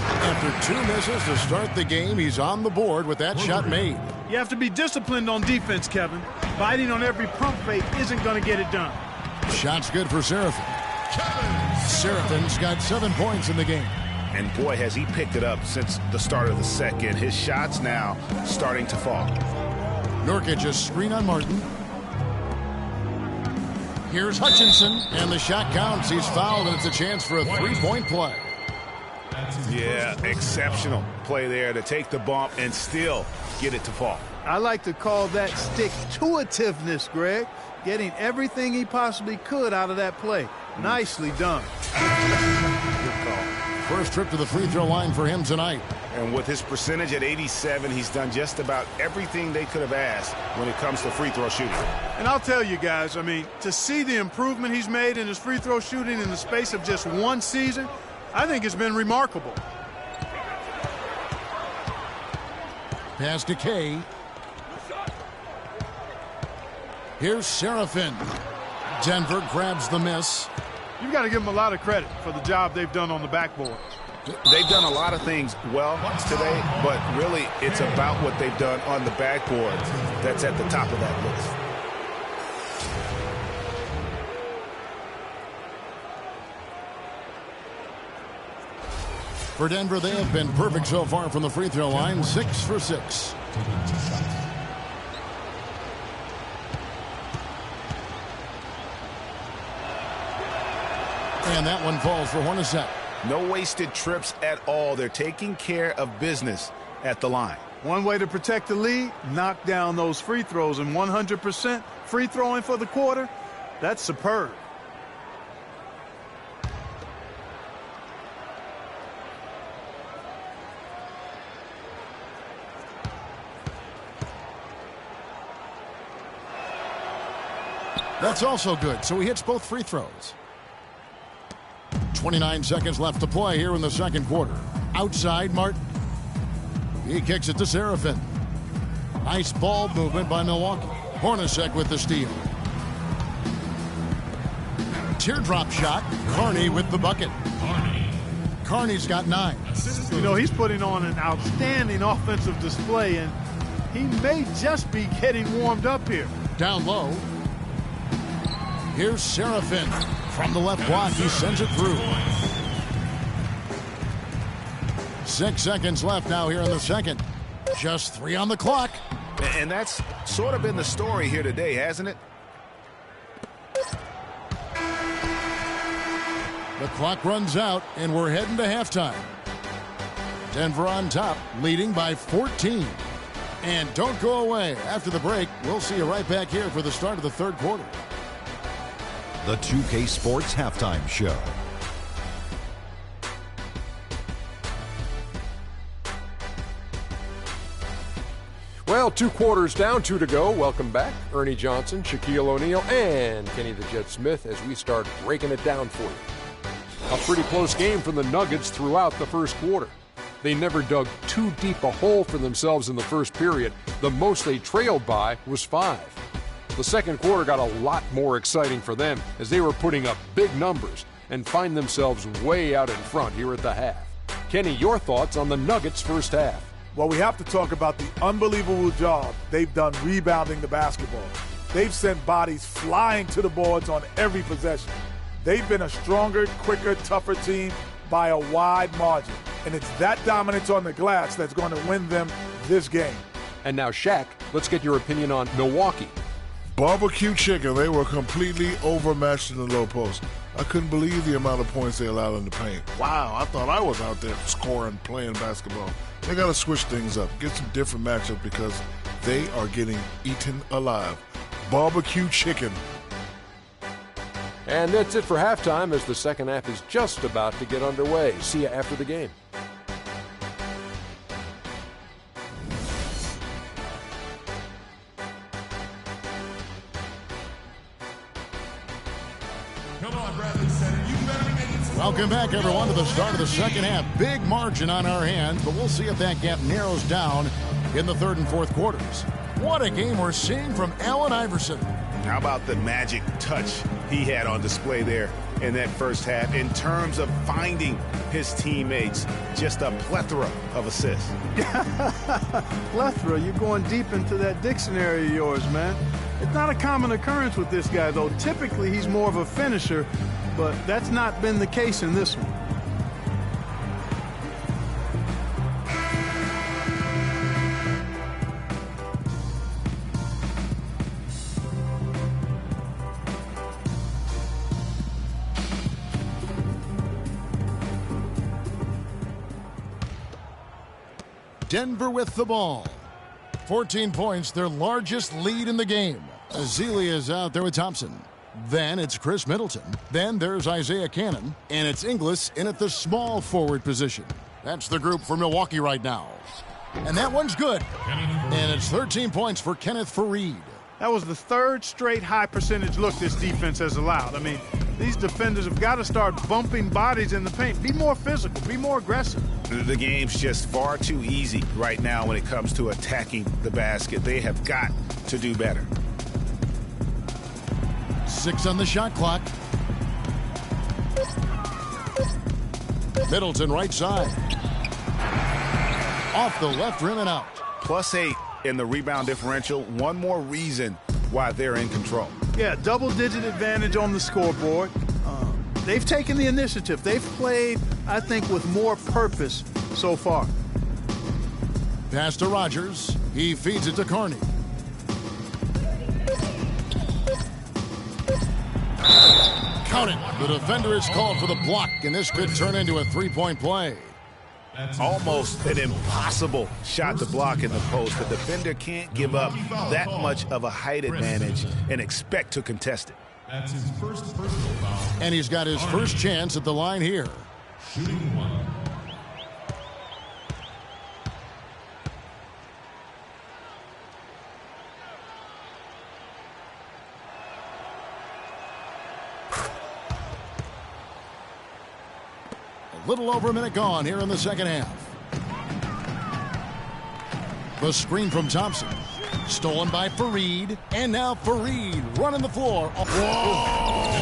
After 2 misses to start the game, he's on the board with that shot made. You have to be disciplined on defense, Kevin. Biting on every pump fake isn't going to get it done. Shot's good for Serafin. Serafin's got 7 points in the game. And boy, has he picked it up since the start of the second. His shot's now starting to fall. Nurkic a screen on Martin. Here's Hutchinson, and the shot counts. He's fouled, and it's a chance for a 3-point play. Yeah, exceptional play there to take the bump and still get it to fall. I like to call that stick-to-itiveness, Greg. Getting everything he possibly could out of that play. Nicely done. Good call. First trip to the free throw line for him tonight. And with his percentage at 87, he's done just about everything they could have asked when it comes to free throw shooting. And I'll tell you guys, I mean, to see the improvement he's made in his free throw shooting in the space of just 1 season, I think it's been remarkable. Pass to Kay. Here's Serafin. Denver grabs the miss. You've got to give them a lot of credit for the job they've done on the backboard. They've done a lot of things well today, but really it's about what they've done on the backboard that's at the top of that list. For Denver, they have been perfect so far from the free throw line, 6 for 6. And that one falls for Hornacek. No wasted trips at all. They're taking care of business at the line. One way to protect the lead, knock down those free throws, and 100% free throwing for the quarter, that's superb. That's also good, so he hits both free throws. 29 seconds left to play here in the second quarter. Outside, Martin. He kicks it to Serafin. Nice ball movement by Milwaukee. Hornacek with the steal. Teardrop shot. Carney with the bucket. Carney's got 9. You know, he's putting on an outstanding offensive display, and he may just be getting warmed up here. Down low. Here's Serafin. From the left block, he sends it through. 6 seconds left now here in the second. Just 3 on the clock. And that's sort of been the story here today, hasn't it? The clock runs out, and we're heading to halftime. Denver on top, leading by 14. And don't go away. After the break, we'll see you right back here for the start of the third quarter. The 2K Sports Halftime Show. Well, 2 quarters down, 2 to go. Welcome back. Ernie Johnson, Shaquille O'Neal, and Kenny the Jet Smith as we start breaking it down for you. A pretty close game from the Nuggets throughout the first quarter. They never dug too deep a hole for themselves in the first period. The most they trailed by was 5. The second quarter got a lot more exciting for them as they were putting up big numbers and find themselves way out in front here at the half. Kenny, your thoughts on the Nuggets' first half? Well, we have to talk about the unbelievable job they've done rebounding the basketball. They've sent bodies flying to the boards on every possession. They've been a stronger, quicker, tougher team by a wide margin. And it's that dominance on the glass that's going to win them this game. And now, Shaq, let's get your opinion on Milwaukee. Barbecue chicken. They were completely overmatched in the low post. I couldn't believe the amount of points they allowed in the paint. Wow, I thought I was out there scoring, playing basketball. They got to switch things up, get some different matchups because they are getting eaten alive. Barbecue chicken. And that's it for halftime as the second half is just about to get underway. See you after the game. Welcome back, everyone, to the start of the second half. Big margin on our hands, but we'll see if that gap narrows down in the third and fourth quarters. What a game we're seeing from Allen Iverson. How about the magic touch he had on display there in that first half in terms of finding his teammates? Just a plethora of assists. Plethora, you're going deep into that dictionary of yours, man. It's not a common occurrence with this guy, though. Typically, he's more of a finisher, but that's not been the case in this one. Denver with the ball. 14 points, their largest lead in the game. Ezeli is out there with Thompson. Then it's Chris Middleton. Then there's Isaiah Cannon. And it's Inglis in at the small forward position. That's the group for Milwaukee right now. And that one's good. And it's 13 points for Kenneth Faried. That was the third straight high percentage look this defense has allowed. I mean, these defenders have got to start bumping bodies in the paint. Be more physical. Be more aggressive. The game's just far too easy right now when it comes to attacking the basket. They have got to do better. 6 on the shot clock. Middleton right side. Off the left rim and out. +8 in the rebound differential. One more reason why they're in control. Yeah, double-digit advantage on the scoreboard. They've taken the initiative. They've played, I think, with more purpose so far. Pass to Rogers. He feeds it to Carney. Count it. The defender is called for the block, and this could turn into a three-point play. Almost an impossible shot to block in the post. The defender can't give up that much of a height advantage and expect to contest it. That's his first personal foul. And he's got his first chance at the line here. Shooting one. A little over a minute gone here in the second half. The screen from Thompson. Stolen by Faried. And now Faried running the floor. Whoa!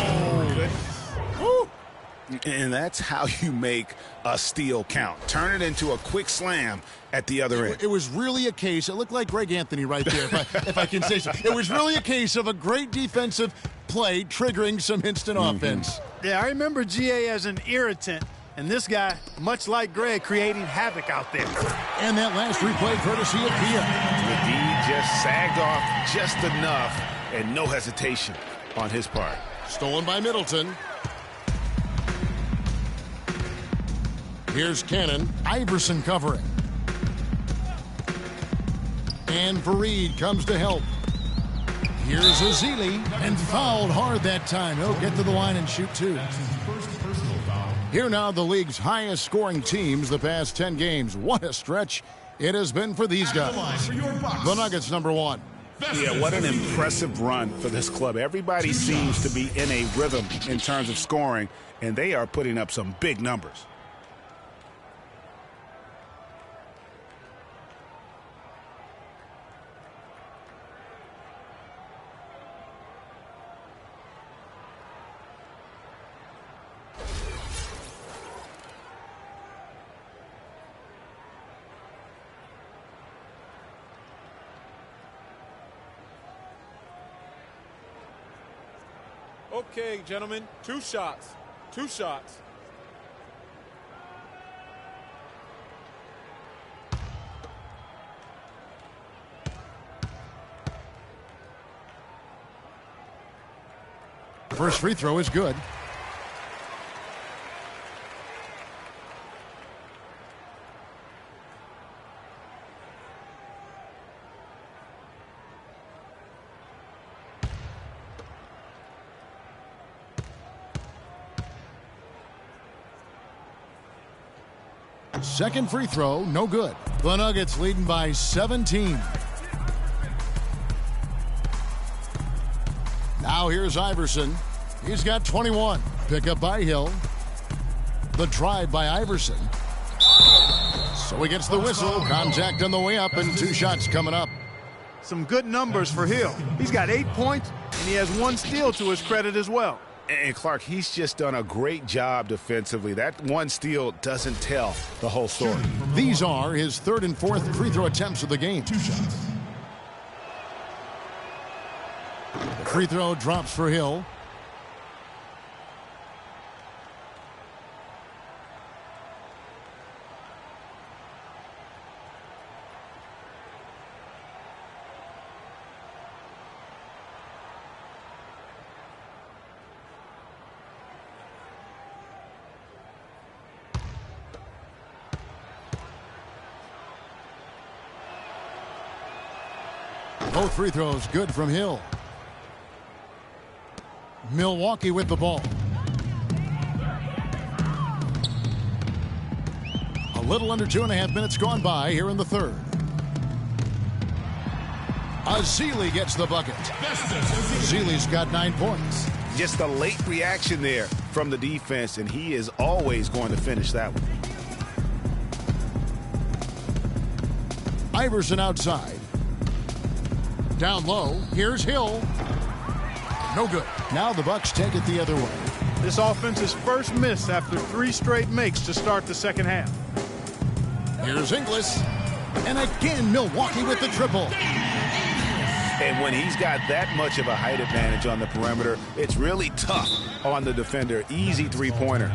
And that's how you make a steal count. Turn it into a quick slam at the other end. It was really a case. It looked like Greg Anthony right there, if I can say so. It was really a case of a great defensive play triggering some instant offense. Yeah, I remember GA as an irritant. And this guy, much like Greg, creating havoc out there. And that last replay courtesy of Pia. McGee just sagged off just enough and no hesitation on his part. Stolen by Middleton. Here's Cannon. Iverson covering. And Faried comes to help. Here's Ezeli. And fouled hard that time. He'll get to the line and shoot two. That's his first personal foul. Here now the league's highest scoring teams the past 10 games. What a stretch it has been for these guys. The Nuggets #1. Yeah, what an impressive run for this club. Everybody seems to be in a rhythm in terms of scoring, and they are putting up some big numbers. Okay, gentlemen, 2 shots. 2 shots. First free throw is good. Second free throw, no good. The Nuggets leading by 17. Now here's Iverson. He's got 21. Pick up by Hill. The drive by Iverson. So he gets the whistle. Contact on the way up and 2 shots coming up. Some good numbers for Hill. He's got 8 points, and he has 1 steal to his credit as well. And Clark, he's just done a great job defensively. That 1 steal doesn't tell the whole story. These are his 3rd and 4th free throw attempts of the game. 2 shots. The free throw drops for Hill. Both free throws good from Hill. Milwaukee with the ball. A little under 2.5 minutes gone by here in the 3rd. Ezeli gets the bucket. Ezeli's got 9 points. Just a late reaction there from the defense, and he is always going to finish that one. Iverson outside. Down low, here's Hill. No good. Now the Bucks take it the other way. This offense's first miss after 3 straight makes to start the second half. Here's Ingles. And again, Milwaukee with the triple. And when he's got that much of a height advantage on the perimeter, it's really tough on the defender. Easy 3-pointer.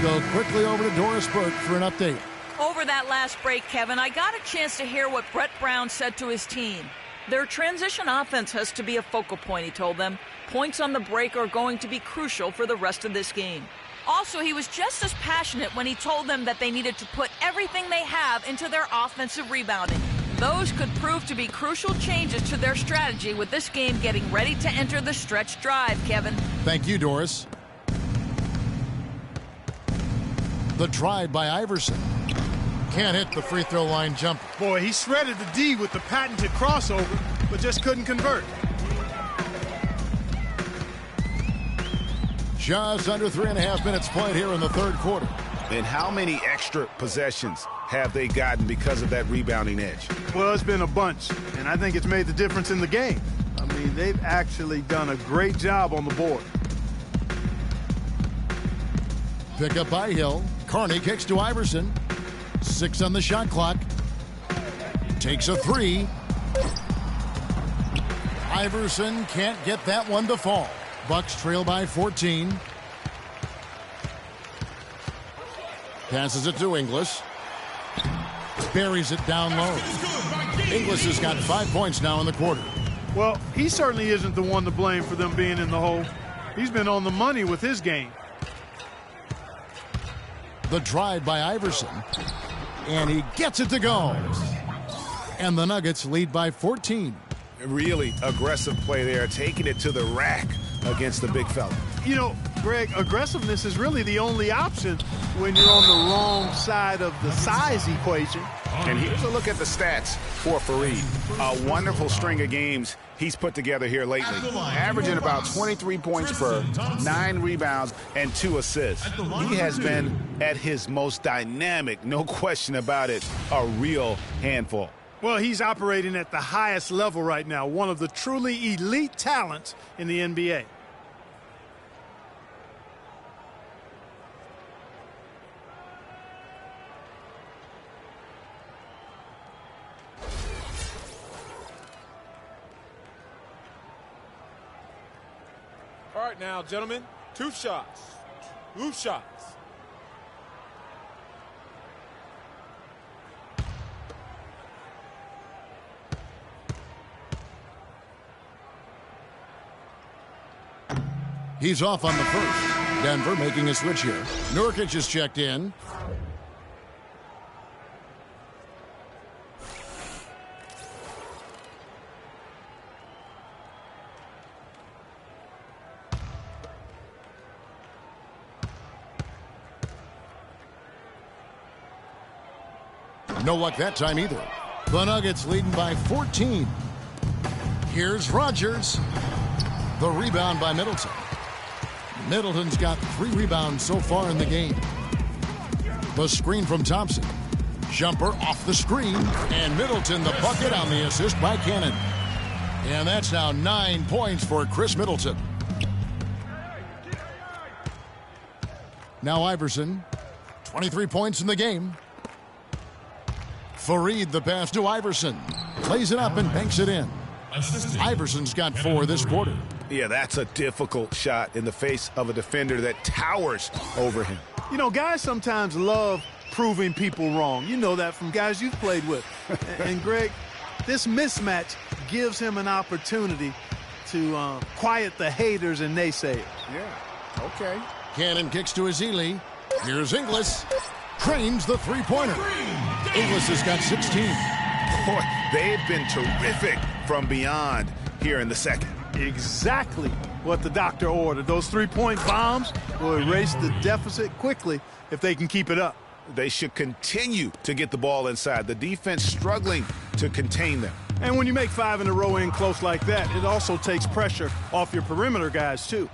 Go quickly over to Doris Burke for an update. Over that last break, Kevin, I got a chance to hear what Brett Brown said to his team. Their transition offense has to be a focal point, he told them. Points on the break are going to be crucial for the rest of this game. Also, he was just as passionate when he told them that they needed to put everything they have into their offensive rebounding. Those could prove to be crucial changes to their strategy with this game getting ready to enter the stretch drive, Kevin. Thank you, Doris. The drive by Iverson. Can't hit the free throw line jumper. Boy, he shredded the D with the patented crossover, but just couldn't convert. Just under 3.5 minutes played here in the 3rd quarter. And how many extra possessions have they gotten because of that rebounding edge? Well, it's been a bunch, and I think it's made the difference in the game. I mean, they've actually done a great job on the board. Pick up by Hill. Carney kicks to Iverson. 6 on the shot clock. Takes a 3. Iverson can't get that one to fall. Bucks trail by 14. Passes it to Ingles. Buries it down low. Ingles has got 5 points now in the quarter. Well, he certainly isn't the one to blame for them being in the hole. He's been on the money with his game. The drive by Iverson. And he gets it to go. And the Nuggets lead by 14. Really aggressive play there, taking it to the rack against the big fella. You know, Greg, aggressiveness is really the only option when you're on the wrong side of the size equation. And here's a look at the stats for Faried. A wonderful string of games he's put together here lately, averaging about 23 points per, 9 rebounds, and 2 assists. He has been at his most dynamic, no question about it, a real handful. Well, he's operating at the highest level right now, one of the truly elite talents in the NBA. All right now, gentlemen, 2 shots. 2 shots. He's off on the first. Denver making a switch here. Nurkic is checked in. No luck that time either. The Nuggets leading by 14. Here's Rodgers. The rebound by Middleton. Middleton's got 3 rebounds so far in the game. The screen from Thompson. Jumper off the screen. And Middleton the bucket on the assist by Cannon. And that's now 9 points for Chris Middleton. Now Iverson. 23 points in the game. Faried the pass to Iverson. Plays it up and banks it in. Iverson's got 4 this quarter. Yeah, that's a difficult shot in the face of a defender that towers over him. You know, guys sometimes love proving people wrong. You know that from guys you've played with. And Greg, this mismatch gives him an opportunity to quiet the haters and naysayers. Yeah, okay. Cannon kicks to Ezeli. Here's Ingles. Trains the three-pointer. Ingles has got 16. Boy, they've been terrific from beyond here in the second. Exactly what the doctor ordered. Those 3-point bombs will erase the deficit quickly if they can keep it up. They should continue to get the ball inside. The defense struggling to contain them. And when you make 5 in a row in close like that, it also takes pressure off your perimeter guys, too.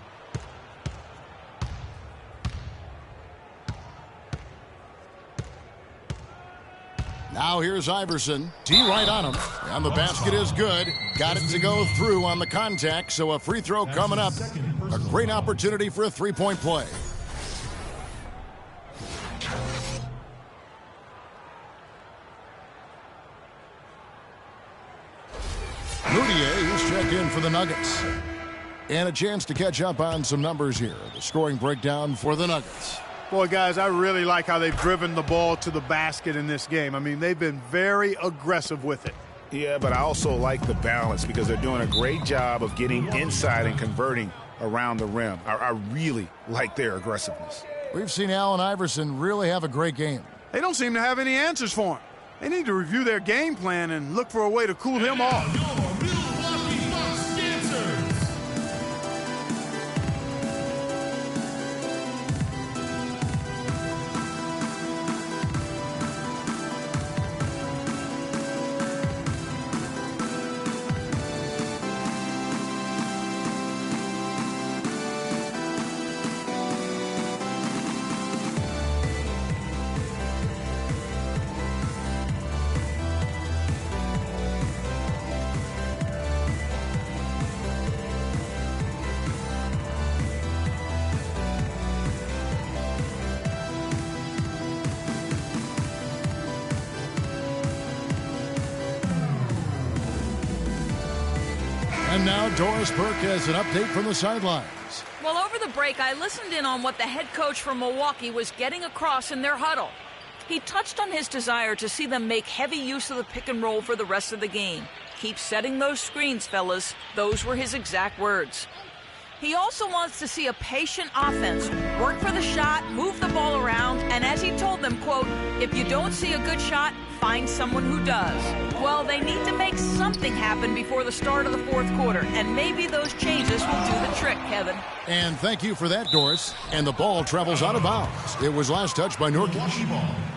Now here's Iverson. T right on him. And the basket is good. Got it to go through on the contact, so a free throw coming up. A great opportunity for a 3-point play. Moutier is checked in for the Nuggets. And a chance to catch up on some numbers here. The scoring breakdown for the Nuggets. Boy, guys, I really like how they've driven the ball to the basket in this game. I mean, they've been very aggressive with it. Yeah, but I also like the balance because they're doing a great job of getting inside and converting around the rim. I really like their aggressiveness. We've seen Allen Iverson really have a great game. They don't seem to have any answers for him. They need to review their game plan and look for a way to cool him off. And now Doris Burke has an update from the sidelines. Well, over the break, I listened in on what the head coach from Milwaukee was getting across in their huddle. He touched on his desire to see them make heavy use of the pick and roll for the rest of the game. Keep setting those screens, fellas. Those were his exact words. He also wants to see a patient offense. Work for the shot, move the ball around, and as he told them, quote, if you don't see a good shot, find someone who does. Well, they need to make something happen before the start of the fourth quarter, and maybe those changes will do the trick, Kevin. And thank you for that, Doris. And the ball travels out of bounds. It was last touched by Nurkic.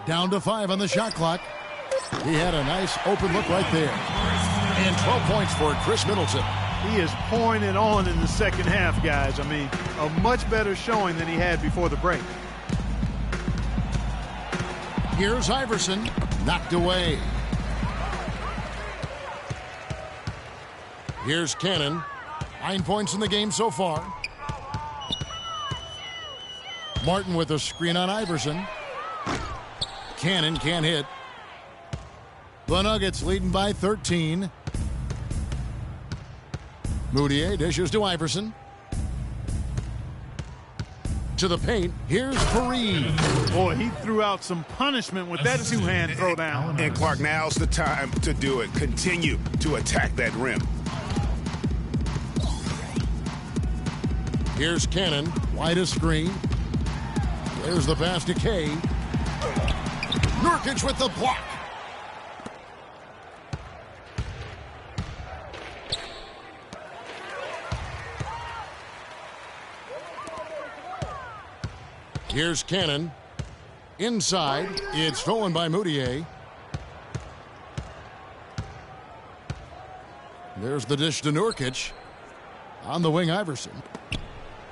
Down to 5 on the shot clock. He had a nice open look right there. And 12 points for Chris Middleton. He is pouring it on in the second half, guys. I mean, a much better showing than he had before the break. Here's Iverson, knocked away. Here's Cannon. 9 points in the game so far. Martin with a screen on Iverson. Cannon can't hit. The Nuggets leading by 13. Mudiay dishes to Iverson. To the paint. Here's Fareed. Boy, he threw out some punishment with that two-hand throwdown. And Clark, now's the time to do it. Continue to attack that rim. Here's Cannon. Wide screen. There's the pass to Kay. Nurkic with the block. Here's Cannon. Inside. It's stolen by Mudiay. There's the dish to Nurkic. On the wing, Iverson.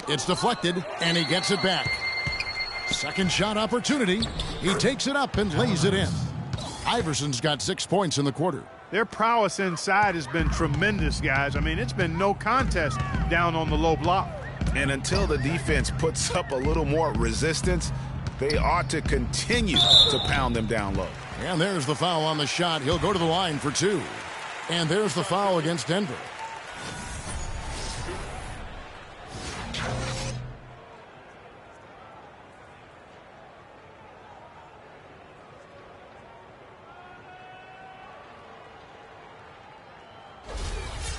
It's deflected, and he gets it back. Second shot opportunity. He takes it up and lays it in. Iverson's got 6 points in the quarter. Their prowess inside has been tremendous, guys. I mean, it's been no contest down on the low block. And until the defense puts up a little more resistance, they ought to continue to pound them down low. And there's the foul on the shot. He'll go to the line for 2. And there's the foul against Denver.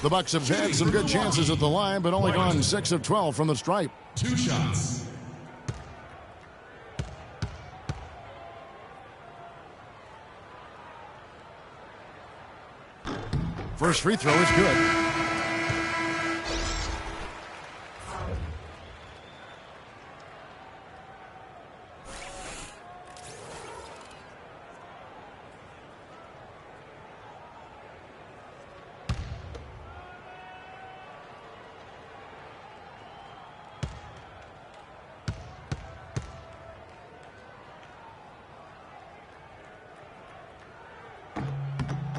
The Bucks have had some good chances at the line, but only gone 6 of 12 from the stripe. 2 shots. First free throw is good.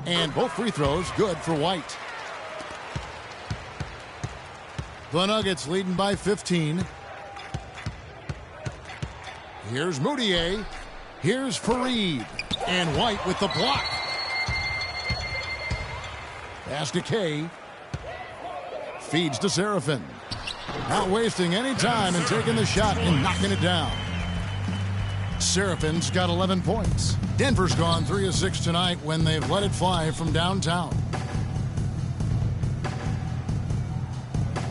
And both free throws good for White. The Nuggets leading by 15. Here's Mudiay. Here's Fareed. And White with the block. Pass to Kay. Feeds to Seraphin. Not wasting any time and taking the shot and knocking it down. Seraphin's got 11 points. Denver's gone 3 of 6 tonight when they've let it fly from downtown.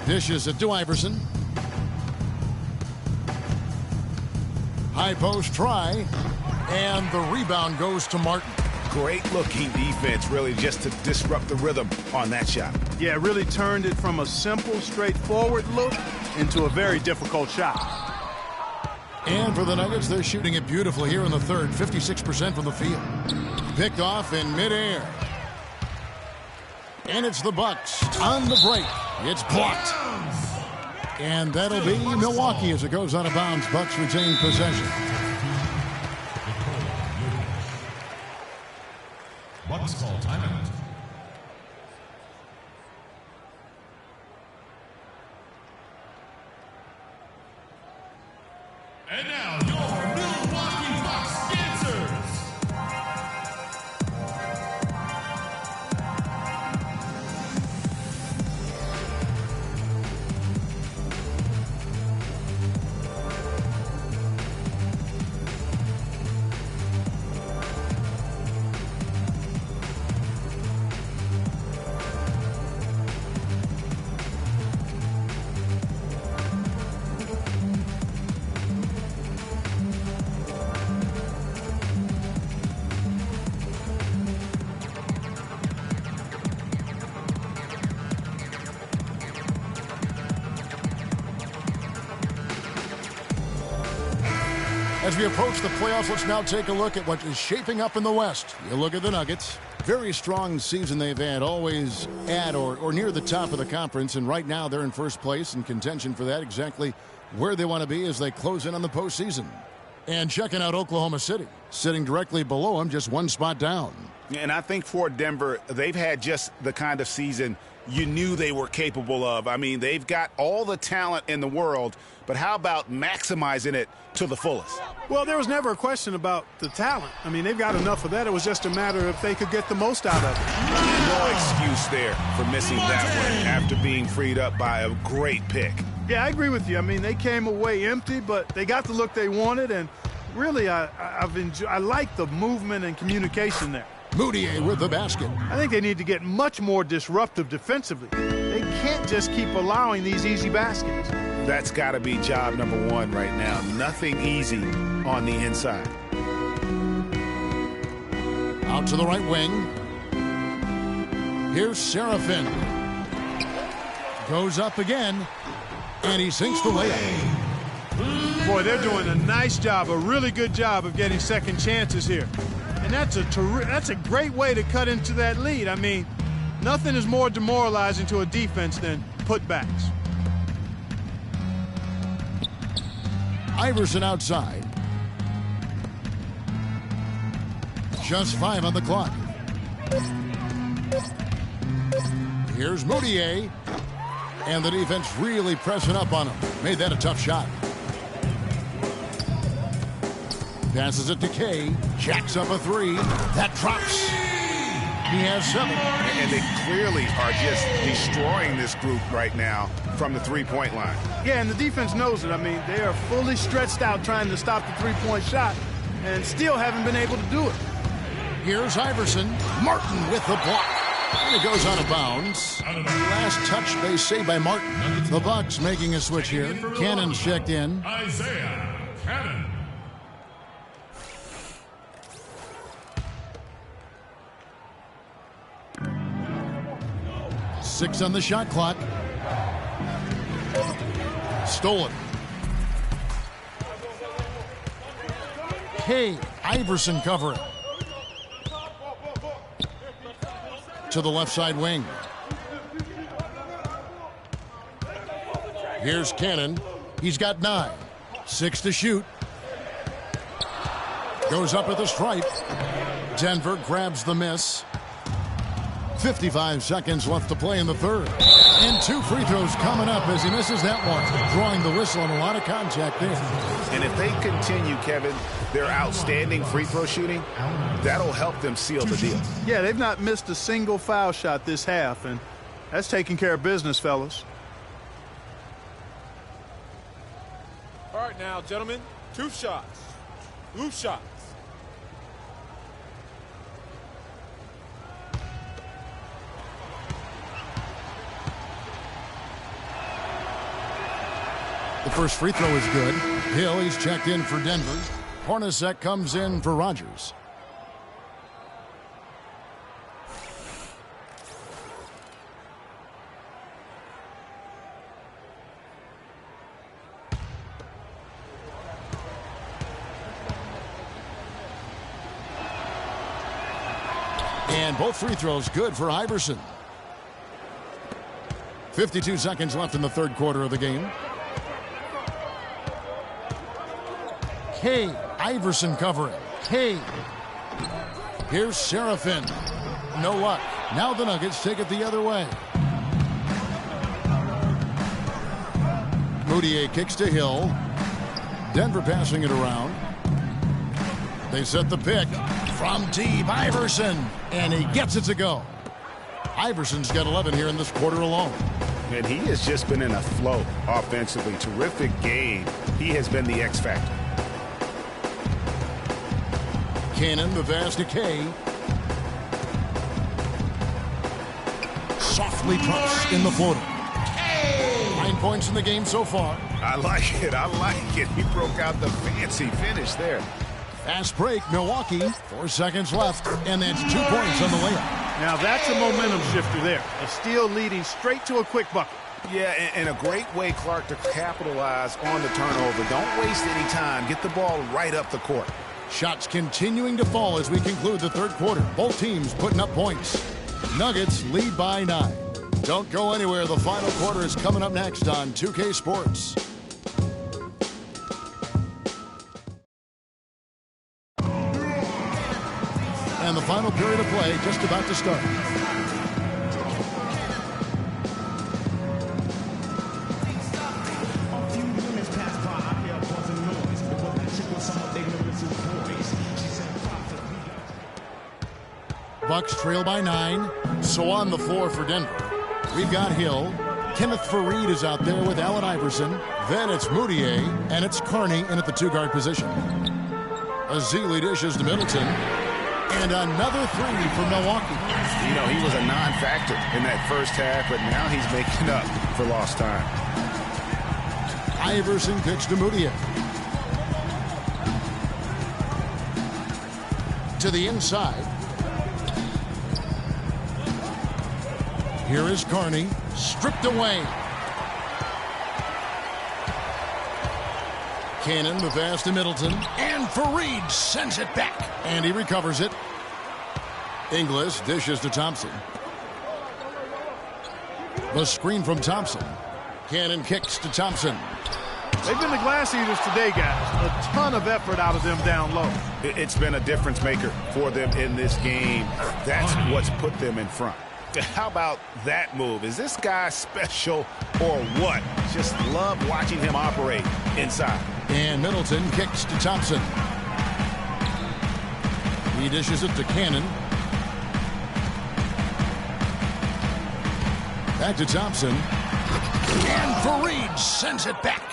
Dishes it to Iverson. High post try. And the rebound goes to Martin. Great looking defense, really, just to disrupt the rhythm on that shot. Yeah, really turned it from a simple, straightforward look into a very difficult shot. And for the Nuggets, they're shooting it beautifully here in the third. 56% from the field. Picked off in midair. And it's the Bucks on the break. It's blocked. And that'll be Milwaukee as it goes out of bounds. Bucks retain possession. Bucks call timeout. And now your Milwaukee Bucks dancers. As we approach the playoffs, let's now take a look at what is shaping up in the West. You look at the Nuggets. Very strong season they've had, always at or near the top of the conference, and right now they're in first place in contention for that, exactly where they want to be as they close in on the postseason. And checking out Oklahoma City, sitting directly below them, just one spot down. And I think for Denver, they've had just the kind of season you knew they were capable of. I mean, they've got all the talent in the world, but how about maximizing it to the fullest? Well, there was never a question about the talent. I mean, they've got enough of that. It was just a matter if they could get the most out of it. No excuse there for missing that one after being freed up by a great pick. Yeah, I agree with you. I mean, they came away empty, but they got the look they wanted, and really, I like the movement and communication there. Moutier with the basket. I think they need to get much more disruptive defensively. They can't just keep allowing these easy baskets. That's got to be job number one right now. Nothing easy on the inside. Out to the right wing. Here's Serafin. Goes up again, and he sinks the layup. Boy, they're doing a nice job, a really good job of getting second chances here. And that's a great way to cut into that lead. I mean, nothing is more demoralizing to a defense than putbacks. Iverson outside. Just 5 on the clock. Here's Moutier. And the defense really pressing up on him. Made that a tough shot. Passes it to Kay. Jacks up a 3. That drops. He has 7. And they clearly are just destroying this group right now from the three-point line. Yeah, and the defense knows it. I mean, they are fully stretched out trying to stop the three-point shot and still haven't been able to do it. Here's Iverson. Martin with the block. And it goes out of bounds. Last touch, they say, by Martin. The Bucks making a switch here. Cannon's checked in. Isaiah Cannon. Six on the shot clock. Stolen. Kay, Iverson covering. To the left side wing. Here's Cannon. He's got 9. 6 to shoot. Goes up at the stripe. Denver grabs the miss. 55 seconds left to play in the third. And 2 free throws coming up as he misses that one. Drawing the whistle and a lot of contact there. And if they continue, Kevin, their outstanding free throw shooting, that'll help them seal the deal. Yeah, they've not missed a single foul shot this half, and that's taking care of business, fellas. All right now, gentlemen, 2 shots. 2 shots. The first free throw is good. Hill, he's checked in for Denver. Hornacek comes in for Rogers. And both free throws good for Iverson. 52 seconds left in the third quarter of the game. Kay, Iverson covering. Kay. Here's Serafin. No luck. Now the Nuggets take it the other way. Moutier kicks to Hill. Denver passing it around. They set the pick from deep. Iverson. And he gets it to go. Iverson's got 11 here in this quarter alone. And he has just been in a flow offensively. Terrific game. He has been the X factor. Cannon, the pass to Kay. Softly drops in the floater. 9 points in the game so far. I like it. I like it. He broke out the fancy finish there. Fast break, Milwaukee. 4 seconds left, and that's 2 points on the layup. Now that's a momentum shifter there. A steal leading straight to a quick bucket. Yeah, and a great way, Clark, to capitalize on the turnover. Don't waste any time. Get the ball right up the court. Shots continuing to fall as we conclude the third quarter. Both teams putting up points. Nuggets lead by 9. Don't go anywhere. The final quarter is coming up next on 2K Sports. And the final period of play just about to start. Bucks trail by 9. So on the floor for Denver, we've got Hill. Kenneth Faried is out there with Allen Iverson. Then it's Moutier, and it's Carney in at the 2-guard position. Ezeli dishes to Middleton. And another 3 for Milwaukee. You know, he was a non-factor in that first half, but now he's making up for lost time. Iverson kicks to Moutier. To the inside. Here is Carney, stripped away. Cannon the pass to Middleton, and Faried sends it back, and he recovers it. Inglis dishes to Thompson. The screen from Thompson. Cannon kicks to Thompson. They've been the glass eaters today, guys. A ton of effort out of them down low. It's been a difference maker for them in this game. That's what's put them in front. How about that move? Is this guy special or what? Just love watching him operate inside. And Middleton kicks to Thompson. He dishes it to Cannon. Back to Thompson. And Faried sends it back.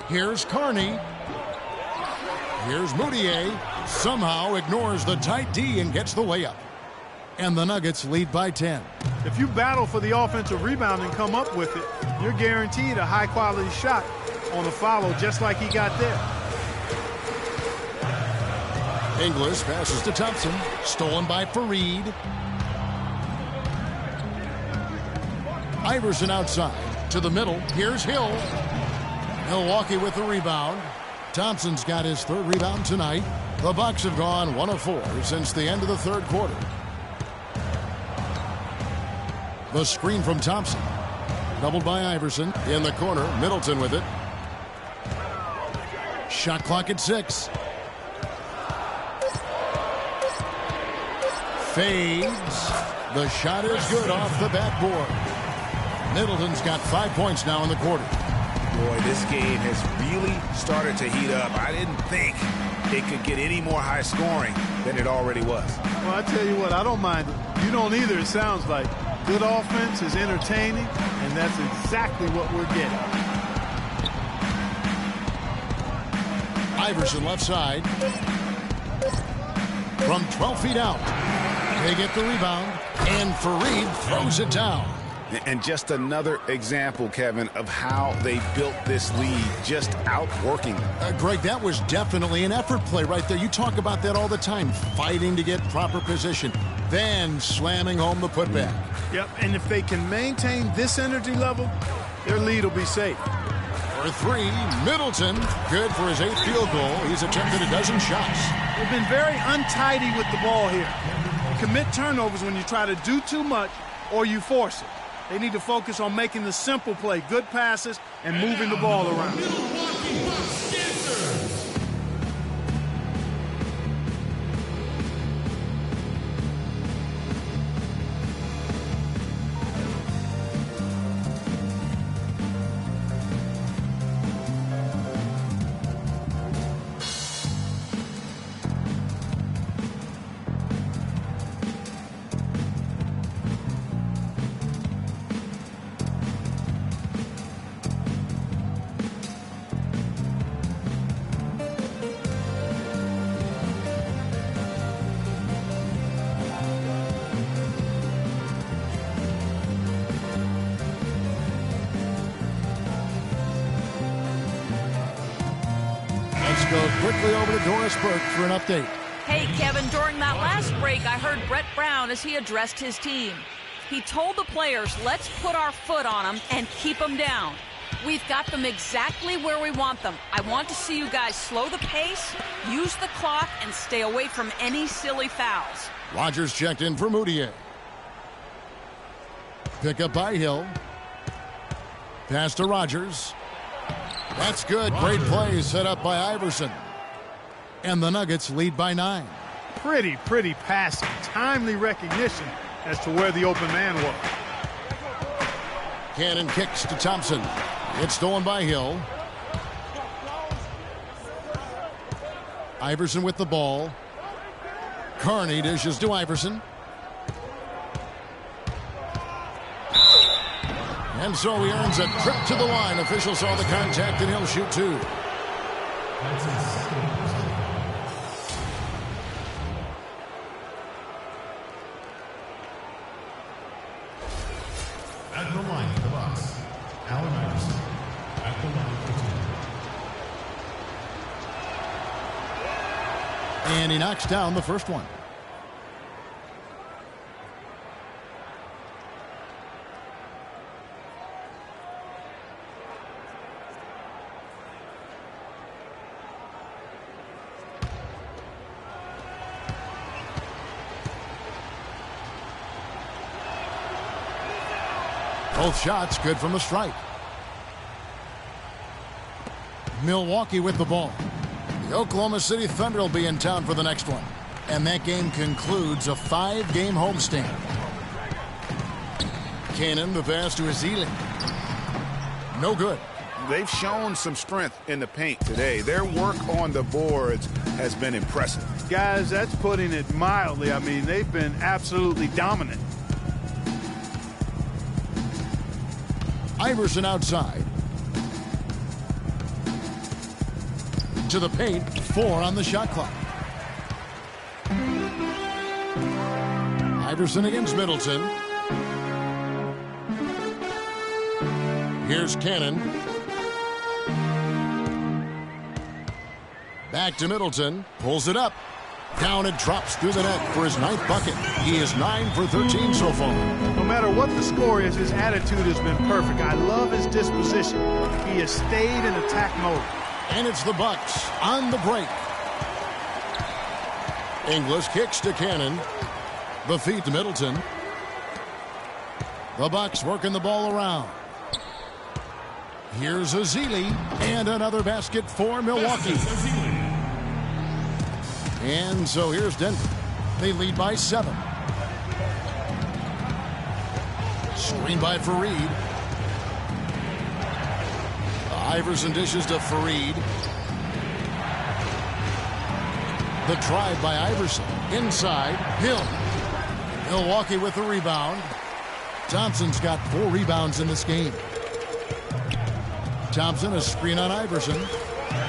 Here's Carney. Here's Moutier. Somehow ignores the tight D and gets the layup. And the Nuggets lead by 10. If you battle for the offensive rebound and come up with it, you're guaranteed a high-quality shot on the follow, just like he got there. Inglis passes to Thompson. Stolen by Faried. Iverson outside. To the middle. Here's Hill. Milwaukee with the rebound. Thompson's got his 3rd rebound tonight. The Bucks have gone 1 of 4 since the end of the 3rd quarter. The screen from Thompson. Doubled by Iverson. In the corner, Middleton with it. Shot clock at 6. Fades. The shot is good off the backboard. Middleton's got 5 points now in the quarter. Boy, this game has really started to heat up. I didn't think it could get any more high scoring than it already was. Well, I tell you what, I don't mind it. You don't either, it sounds like. Good offense is entertaining, and that's exactly what we're getting. Iverson left side. From 12 feet out. They get the rebound, and Faried throws it down. And just another example, Kevin, of how they built this lead, just outworking them. Greg, that was definitely an effort play right there. You talk about that all the time, fighting to get proper position, then slamming home the putback. Yep, and if they can maintain this energy level, their lead will be safe. For 3, Middleton, good for his 8th field goal. He's attempted a dozen shots. They've been very untidy with the ball here. You commit turnovers when you try to do too much or you force it. They need to focus on making the simple play, good passes, and moving the ball around. Go quickly over to Doris Burke for an update. Hey, Kevin, during that last break, I heard Brett Brown as he addressed his team. He told the players, let's put our foot on them and keep them down. We've got them exactly where we want them. I want to see you guys slow the pace, use the clock, and stay away from any silly fouls. Rodgers checked in for Moutier. Pick up by Hill. Pass to Rodgers. That's good. Great play set up by Iverson. And the Nuggets lead by 9. Pretty passing. Timely recognition as to where the open man was. Cannon kicks to Thompson. It's stolen by Hill. Iverson with the ball. Carney dishes to Iverson. And so he earns a trip to the line. Officials saw the contact, and he'll shoot 2. That's his second personal foul. At the line for the Bucks, Allen Iverson. At the line for 2. And he knocks down the first one. Both shots good from the stripe. Milwaukee with the ball. The Oklahoma City Thunder will be in town for the next one. And that game concludes a 5-game homestand. Cannon, the pass to Ezeli. No good. They've shown some strength in the paint today. Their work on the boards has been impressive. Guys, that's putting it mildly. I mean, they've been absolutely dominant. Iverson outside. To the paint, 4 on the shot clock. Iverson against Middleton. Here's Cannon. Back to Middleton. Pulls it up. Down and drops through the net for his 9th bucket. He is 9 for 13 so far. No matter what the score is, his attitude has been perfect. I love his disposition. He has stayed in attack mode. And it's the Bucks on the break. Inglis kicks to Cannon. The feed to Middleton. The Bucks working the ball around. Here's Ezeli, and another basket for Milwaukee. And so here's Denver. They lead by 7. Screen by Fareed. Iverson dishes to Fareed. The drive by Iverson. Inside, Hill. Milwaukee with the rebound. Thompson's got 4 rebounds in this game. Thompson, a screen on Iverson.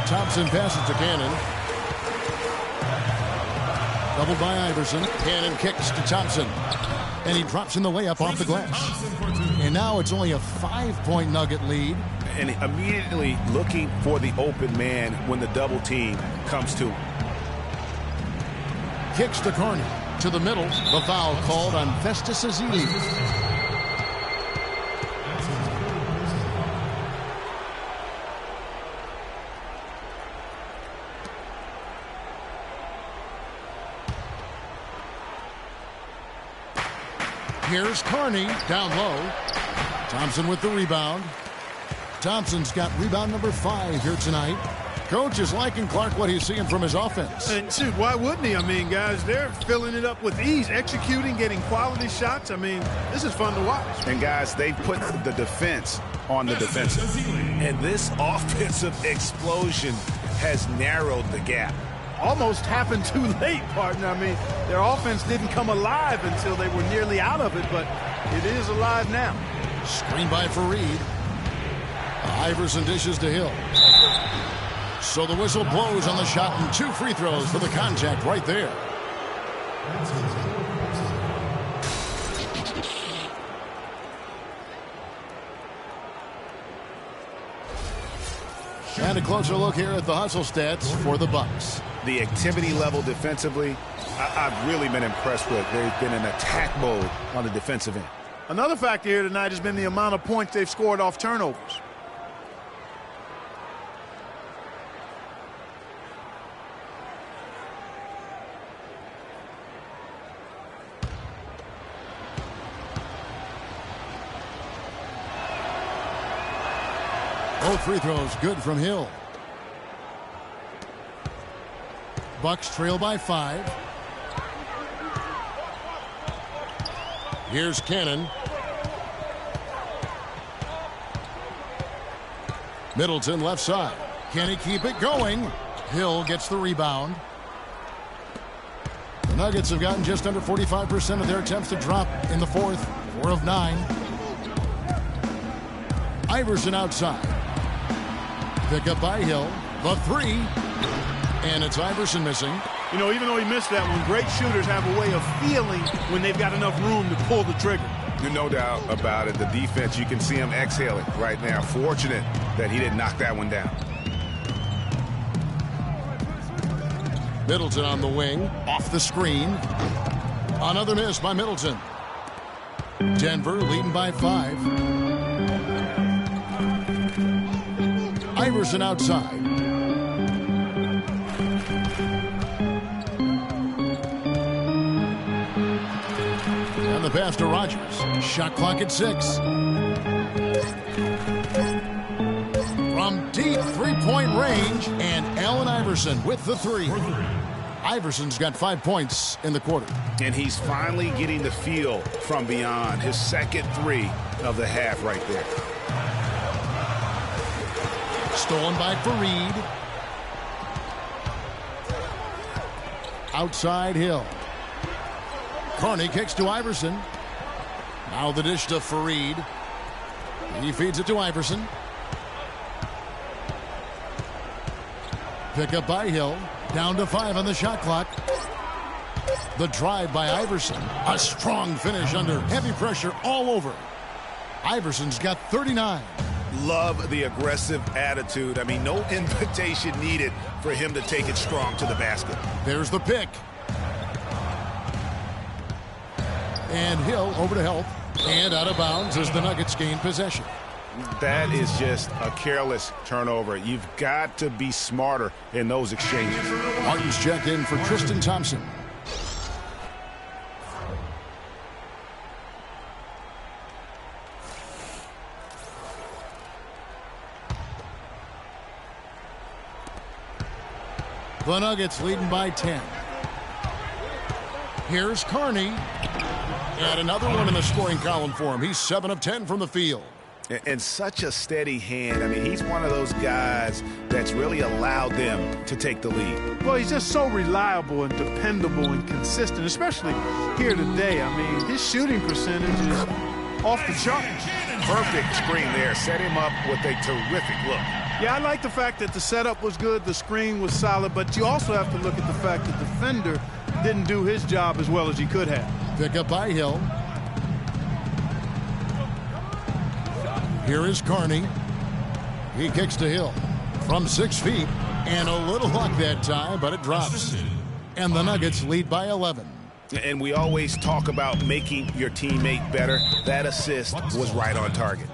Thompson passes to Cannon. Doubled by Iverson. Cannon kicks to Thompson. And he drops in the layup off the glass. And now it's only a 5-point Nugget lead. And immediately looking for the open man when the double team comes to him. Kicks to Carney. To the middle. The foul called on Festus Ezeli. Here's Carney down low. Thompson with the rebound. Thompson's got rebound number 5 here tonight. Coach is liking Clark what he's seeing from his offense. And shoot, why wouldn't he? I mean, guys, they're filling it up with ease, executing, getting quality shots. I mean, this is fun to watch. And guys, they put the defense on the defensive. And this offensive explosion has narrowed the gap. Almost happened too late, partner. I mean, their offense didn't come alive until they were nearly out of it, but it is alive now. Screen by Fareed. Iverson dishes to Hill. So the whistle blows on the shot and 2 free throws for the contact right there. And a closer look here at the hustle stats for the Bucks. The activity level defensively, I've really been impressed with. They've been in attack mode on the defensive end. Another factor here tonight has been the amount of points they've scored off turnovers. Both free throws good from Hill. Bucks trail by 5. Here's Cannon. Middleton left side. Can he keep it going? Hill gets the rebound. The Nuggets have gotten just under 45% of their attempts to drop in the fourth. 4 of 9. Iverson outside. Pick up by Hill. The 3. And it's Iverson missing. You know, even though he missed that one, great shooters have a way of feeling when they've got enough room to pull the trigger. There's no doubt about it. The defense, you can see him exhaling right now. Fortunate that he didn't knock that one down. Middleton on the wing. Off the screen. Another miss by Middleton. Denver leading by 5. Iverson outside. And the pass to Rogers. Shot clock at 6. From deep three-point range, and Allen Iverson with the 3. Iverson's got 5 points in the quarter. And he's finally getting the feel from beyond. His second 3 of the half right there. Stolen by Fareed. Outside Hill. Carney kicks to Iverson. Now the dish to Fareed. He feeds it to Iverson. Pick up by Hill. Down to 5 on the shot clock. The drive by Iverson. A strong finish under heavy pressure all over. Iverson's got 39. Love the aggressive attitude. I mean, no invitation needed for him to take it strong to the basket. There's the pick. And Hill over to help. And out of bounds as the Nuggets gain possession. That is just a careless turnover. You've got to be smarter in those exchanges. Martin's checked in for Tristan Thompson. The Nuggets leading by 10. Here's Carney. And another one in the scoring column for him. He's 7 of 10 from the field. And such a steady hand. I mean, he's one of those guys that's really allowed them to take the lead. Well, he's just so reliable and dependable and consistent, especially here today. I mean, his shooting percentage is off the chart. Perfect screen there. Set him up with a terrific look. Yeah, I like the fact that the setup was good, the screen was solid, but you also have to look at the fact that the defender didn't do his job as well as he could have. Pick up by Hill. Here is Carney. He kicks to Hill from 6 feet. And a little luck that time, but it drops. And the Nuggets lead by 11. And we always talk about making your teammate better. That assist was right on target.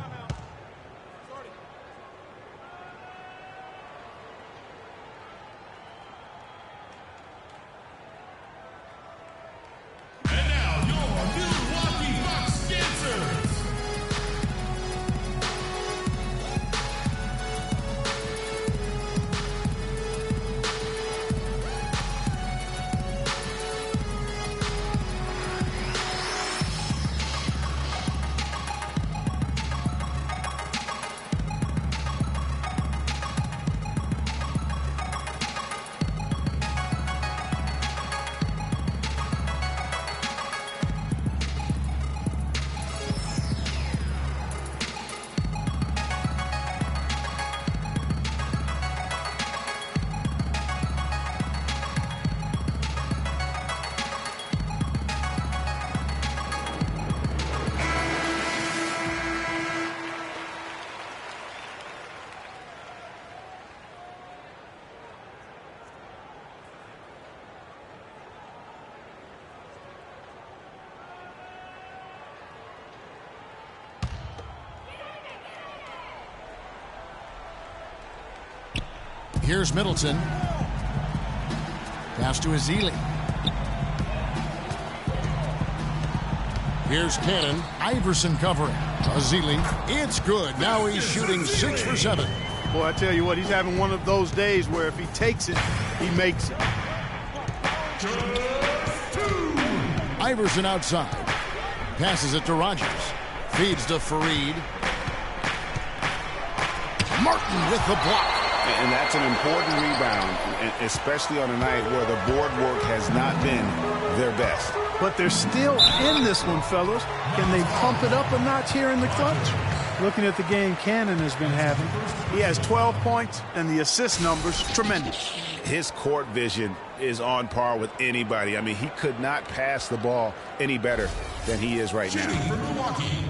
Here's Middleton. Pass to Ezeli. Here's Cannon. Iverson covering. Ezeli. It's good. Now he's shooting 6 for 7. Boy, I tell you what, he's having one of those days where if he takes it, he makes it. Iverson outside. Passes it to Rogers. Feeds to Fareed. Martin with the block. And that's an important rebound, especially on a night where the board work has not been their best. But they're still in this one, fellas. Can they pump it up a notch here in the clutch? Looking at the game Cannon has been having, he has 12 points, and the assist numbers tremendous. His court vision is on par with anybody. I mean, he could not pass the ball any better than he is right now. Shooting for Milwaukee,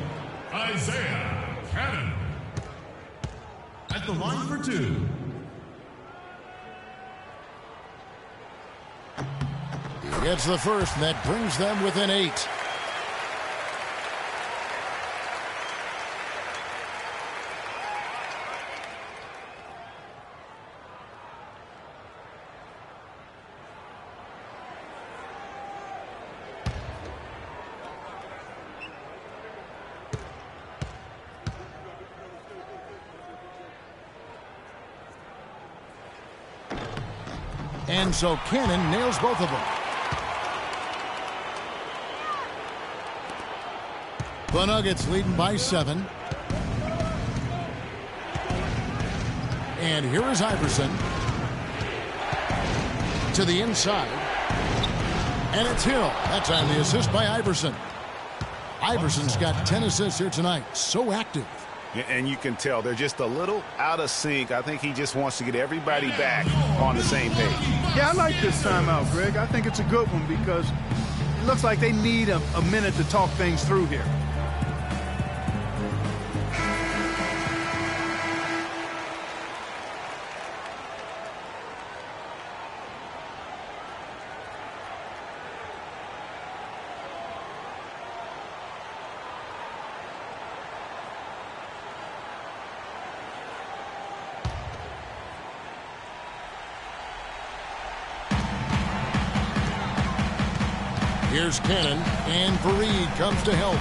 Isaiah Cannon. At the line for 2. He gets the first, and that brings them within 8. And so Cannon nails both of them. The Nuggets leading by 7. And here is Iverson. To the inside. And it's Hill. That time the assist by Iverson. Iverson's got 10 assists here tonight. So active. And you can tell they're just a little out of sync. I think he just wants to get everybody back on the same page. Yeah, I like this timeout, Greg. I think it's a good one because it looks like they need a minute to talk things through here. Here's Cannon, and Fareed comes to help.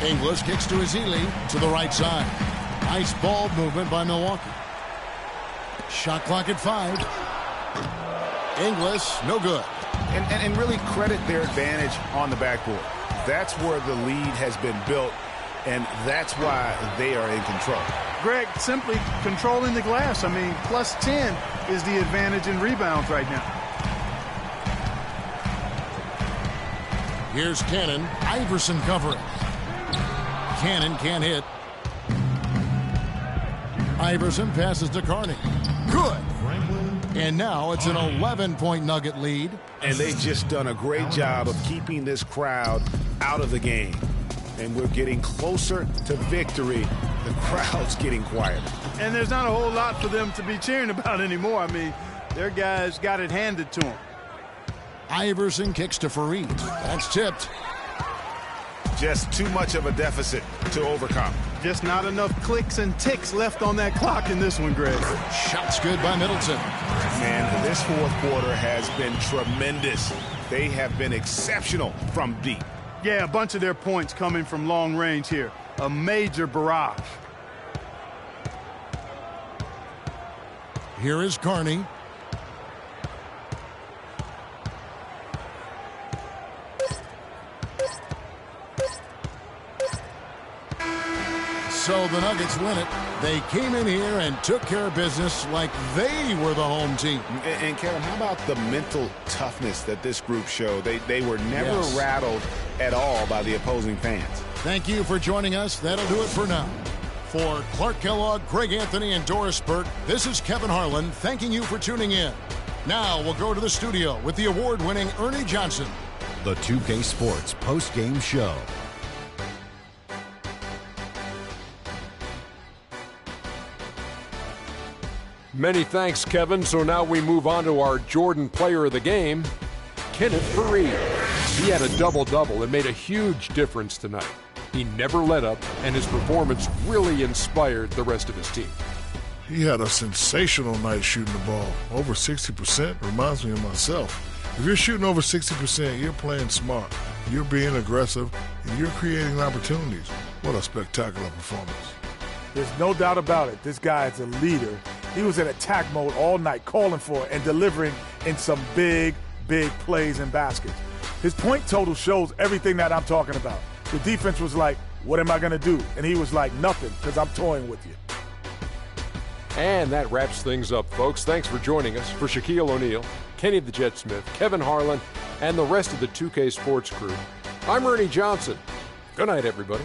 Ingles kicks to Ezeli to the right side. Nice ball movement by Milwaukee. Shot clock at 5. Ingles, no good. And really credit their advantage on the backboard. That's where the lead has been built, and that's why they are in control. Greg, simply controlling the glass. I mean, plus 10 is the advantage in rebounds right now. Here's Cannon. Iverson covering. Cannon can't hit. Iverson passes to Carney. Good. And now it's an 11-point Nugget lead. And they've just done a great job of keeping this crowd out of the game. And we're getting closer to victory. The crowd's getting quieter. And there's not a whole lot for them to be cheering about anymore. I mean, their guys got it handed to them. Iverson kicks to Fareed. That's tipped. Just too much of a deficit to overcome. Just not enough clicks and ticks left on that clock in this one, Greg. Shots good by Middleton. Man, this fourth quarter has been tremendous. They have been exceptional from deep. Yeah, a bunch of their points coming from long range here. A major barrage. Here is Carney. So the Nuggets win it. They came in here and took care of business like they were the home team. And Kevin, how about the mental toughness that this group showed? They were never rattled at all by the opposing fans. Thank you for joining us. That'll do it for now. For Clark Kellogg, Greg Anthony, and Doris Burke, this is Kevin Harlan thanking you for tuning in. Now we'll go to the studio with the award-winning Ernie Johnson. The 2K Sports post-game show. Many thanks, Kevin. So now we move on to our Jordan player of the game, Kenneth Fareed. He had a double-double and made a huge difference tonight. He never let up, and his performance really inspired the rest of his team. He had a sensational night shooting the ball. Over 60% reminds me of myself. If you're shooting over 60%, you're playing smart, you're being aggressive, and you're creating opportunities. What a spectacular performance. There's no doubt about it. This guy is a leader. He was in attack mode all night, calling for it and delivering in some big, big plays and baskets. His point total shows everything that I'm talking about. The defense was like, what am I going to do? And he was like, nothing, because I'm toying with you. And that wraps things up, folks. Thanks for joining us. For Shaquille O'Neal, Kenny the Jet Smith, Kevin Harlan, and the rest of the 2K Sports crew, I'm Ernie Johnson. Good night, everybody.